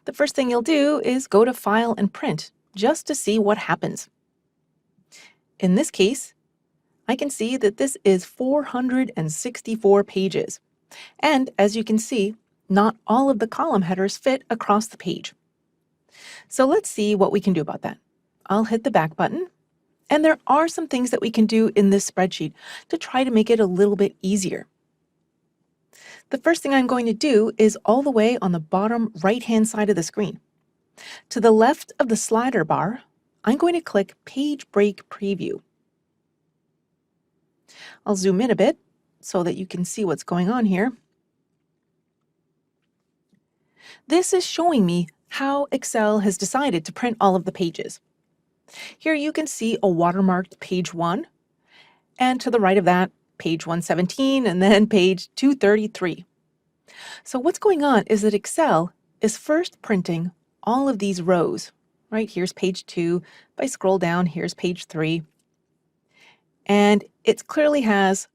The first thing you'll do is go to File and Print just to see what happens. In this case, I can see that this is 464 pages. And as you can see, not all of the column headers fit across the page. So let's see what we can do about that. I'll hit the back button, and there are some things that we can do in this spreadsheet to try to make it a little bit easier. The first thing I'm going to do is all the way on the bottom right-hand side of the screen. To the left of the slider bar, I'm going to click Page Break Preview. I'll zoom in a bit so that you can see what's going on here. This is showing me how Excel has decided to print all of the pages. Here you can see a watermarked page 1, and to the right of that, page 117, and then page 233. So what's going on is that Excel is first printing all of these rows. Right, here's page 2. If I scroll down, here's page 3. And it clearly has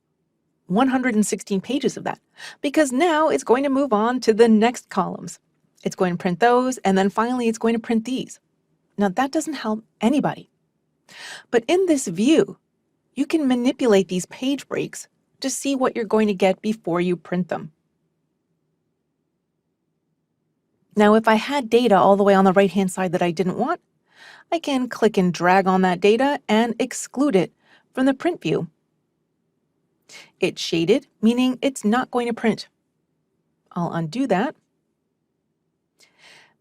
116 pages of that, because now it's going to move on to the next columns. It's going to print those, and then finally it's going to print these. Now that doesn't help anybody. But in this view, you can manipulate these page breaks to see what you're going to get before you print them. Now, if I had data all the way on the right-hand side that I didn't want, I can click and drag on that data and exclude it from the print view. It's shaded, meaning it's not going to print. I'll undo that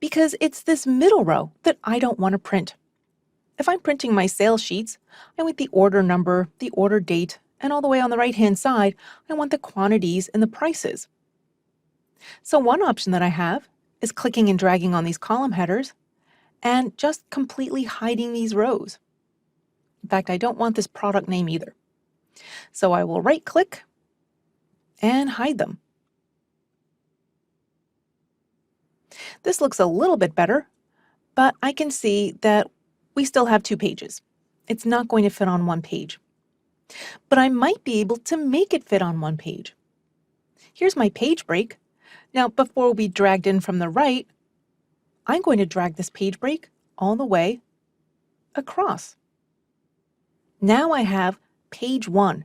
because it's this middle row that I don't want to print. If I'm printing my sales sheets, I want the order number, the order date, and all the way on the right-hand side, I want the quantities and the prices. So one option that I have is clicking and dragging on these column headers and just completely hiding these rows. In fact, I don't want this product name either. So I will right-click and hide them. This looks a little bit better, but I can see that we still have 2 pages. It's not going to fit on one page. But I might be able to make it fit on one page. Here's my page break. Now, before we dragged in from the right, I'm going to drag this page break all the way across. Now I have page 1,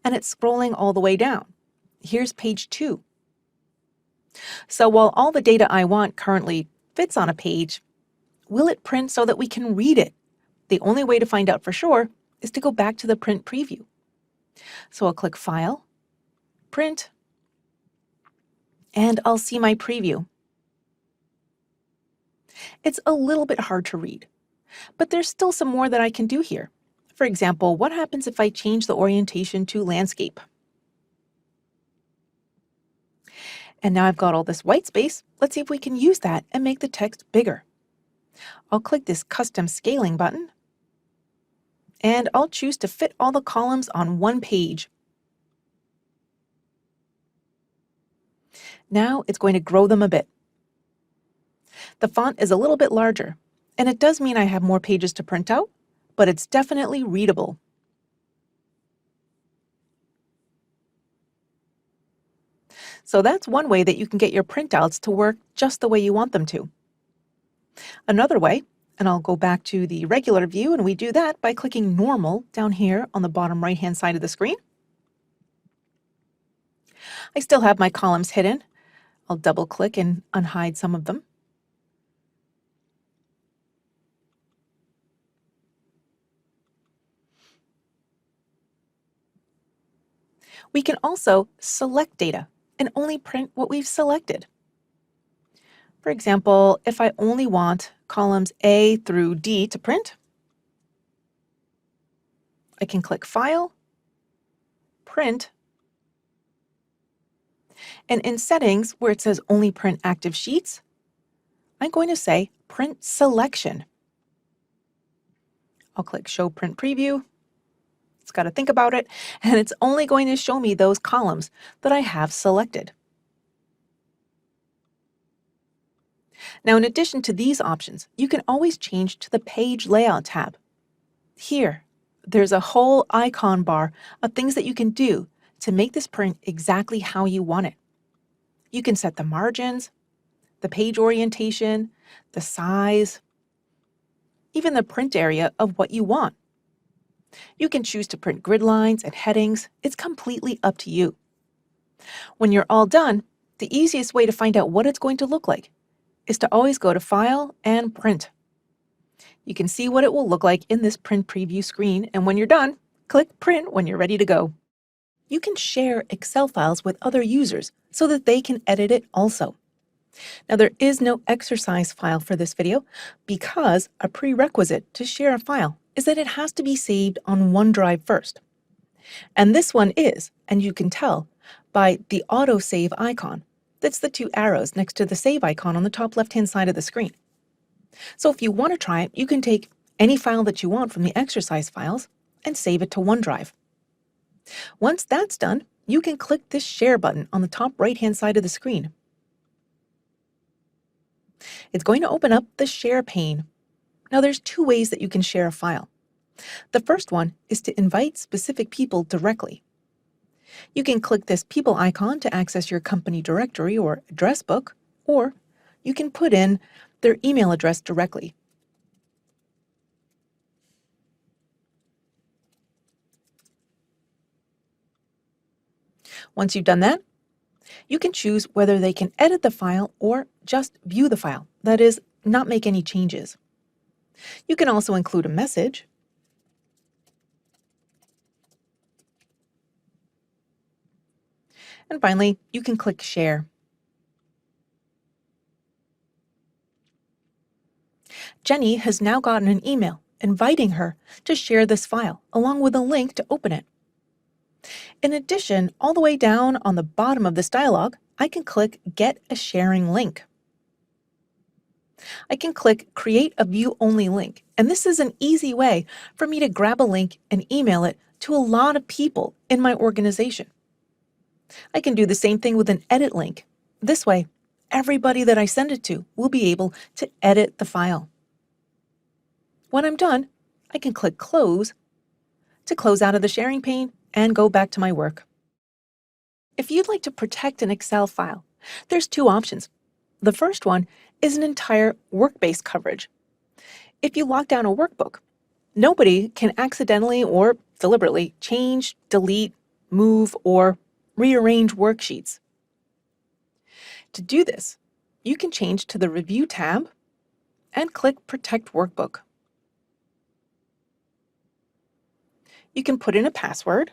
and it's scrolling all the way down. Here's page 2. So while all the data I want currently fits on a page, will it print so that we can read it? The only way to find out for sure is to go back to the print preview. So I'll click File, Print, and I'll see my preview. It's a little bit hard to read, but there's still some more that I can do here. For example, what happens if I change the orientation to landscape? And now I've got all this white space. Let's see if we can use that and make the text bigger. I'll click this Custom Scaling button, and I'll choose to fit all the columns on one page. Now it's going to grow them a bit. The font is a little bit larger, and it does mean I have more pages to print out, but it's definitely readable. So that's one way that you can get your printouts to work just the way you want them to. Another way, and I'll go back to the regular view, and we do that by clicking Normal down here on the bottom right-hand side of the screen. I still have my columns hidden. I'll double-click and unhide some of them. We can also select data and only print what we've selected. For example, if I only want columns A through D to print, I can click File, Print, and in Settings, where it says Only Print Active Sheets, I'm going to say Print Selection. I'll click Show Print Preview. It's got to think about it, and it's only going to show me those columns that I have selected. Now, in addition to these options, you can always change to the Page Layout tab. Here, there's a whole icon bar of things that you can do to make this print exactly how you want it. You can set the margins, the page orientation, the size, even the print area of what you want. You can choose to print grid lines and headings. It's completely up to you. When you're all done, the easiest way to find out what it's going to look like is to always go to File and Print. You can see what it will look like in this print preview screen, and when you're done, click Print when you're ready to go. You can share Excel files with other users so that they can edit it also. Now, there is no exercise file for this video because a prerequisite to share a file is that it has to be saved on OneDrive first. And this one is, and you can tell by the autosave icon. That's the two arrows next to the save icon on the top left-hand side of the screen. So if you want to try it, you can take any file that you want from the exercise files and save it to OneDrive. Once that's done, you can click this Share button on the top right-hand side of the screen. It's going to open up the Share pane. Now there's two ways that you can share a file. The first one is to invite specific people directly. You can click this People icon to access your company directory or address book, or you can put in their email address directly. Once you've done that, you can choose whether they can edit the file or just view the file, that is, not make any changes. You can also include a message. And finally, you can click Share. Jenny has now gotten an email inviting her to share this file, along with a link to open it. In addition, all the way down on the bottom of this dialog, I can click Get a Sharing Link. I can click Create a View-Only Link, and this is an easy way for me to grab a link and email it to a lot of people in my organization. I can do the same thing with an edit link. This way, everybody that I send it to will be able to edit the file. When I'm done, I can click Close to close out of the sharing pane and go back to my work. If you'd like to protect an Excel file, there's two options. The first one is an entire work-based coverage. If you lock down a workbook, nobody can accidentally or deliberately change, delete, move, or rearrange worksheets. To do this, you can change to the Review tab and click Protect Workbook. You can put in a password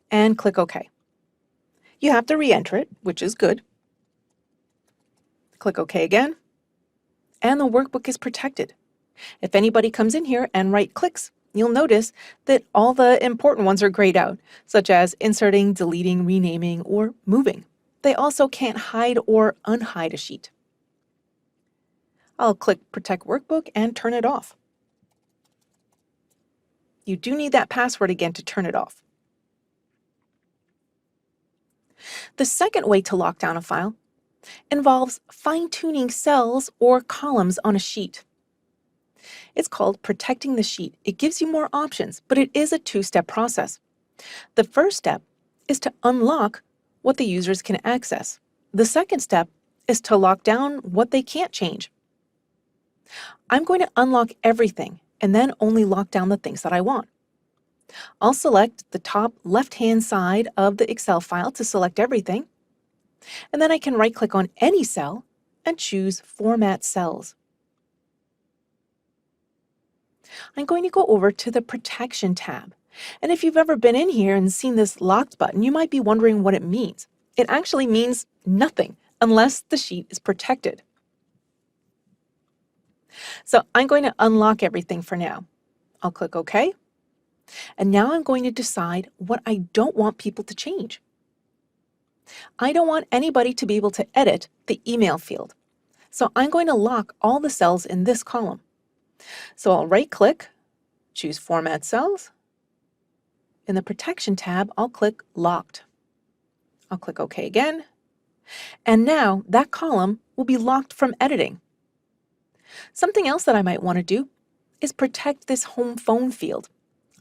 and click OK. You have to re-enter it, which is good. Click OK again, and the workbook is protected. If anybody comes in here and right-clicks, you'll notice that all the important ones are grayed out, such as inserting, deleting, renaming, or moving. They also can't hide or unhide a sheet. I'll click Protect Workbook and turn it off. You do need that password again to turn it off. The second way to lock down a file involves fine-tuning cells or columns on a sheet. It's called protecting the sheet. It gives you more options, but it is a two-step process. The first step is to unlock what the users can access. The second step is to lock down what they can't change. I'm going to unlock everything and then only lock down the things that I want. I'll select the top left-hand side of the Excel file to select everything, and then I can right-click on any cell and choose Format Cells. I'm going to go over to the Protection tab, and if you've ever been in here and seen this locked button, you might be wondering what it means. It actually means nothing unless the sheet is protected. So I'm going to unlock everything for now. I'll click OK. And now I'm going to decide what I don't want people to change. I don't want anybody to be able to edit the email field. So I'm going to lock all the cells in this column. So I'll right-click, choose Format Cells. In the Protection tab, I'll click Locked. I'll click OK again. And now that column will be locked from editing. Something else that I might want to do is protect this home phone field.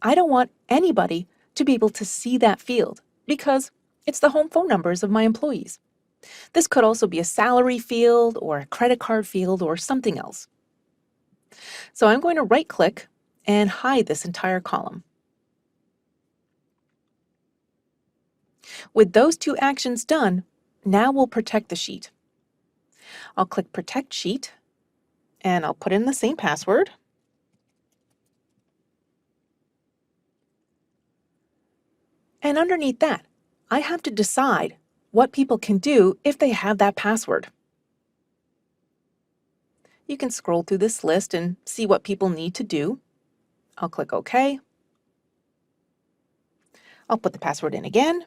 I don't want anybody to be able to see that field because it's the home phone numbers of my employees. This could also be a salary field or a credit card field or something else. So I'm going to right-click and hide this entire column. With those two actions done, now we'll protect the sheet. I'll click Protect Sheet, and I'll put in the same password. And underneath that, I have to decide what people can do if they have that password. You can scroll through this list and see what people need to do. I'll click OK. I'll put the password in again.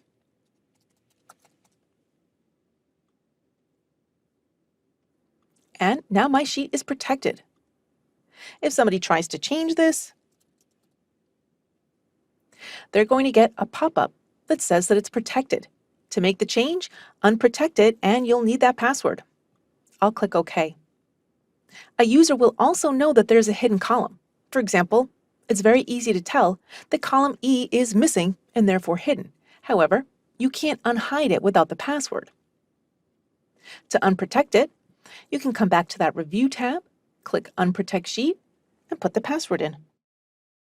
And now my sheet is protected. If somebody tries to change this, they're going to get a pop-up that says that it's protected. To make the change, unprotect it, and you'll need that password. I'll click OK. A user will also know that there's a hidden column. For example, it's very easy to tell that column E is missing and therefore hidden. However, you can't unhide it without the password. To unprotect it, you can come back to that Review tab, click Unprotect Sheet, and put the password in.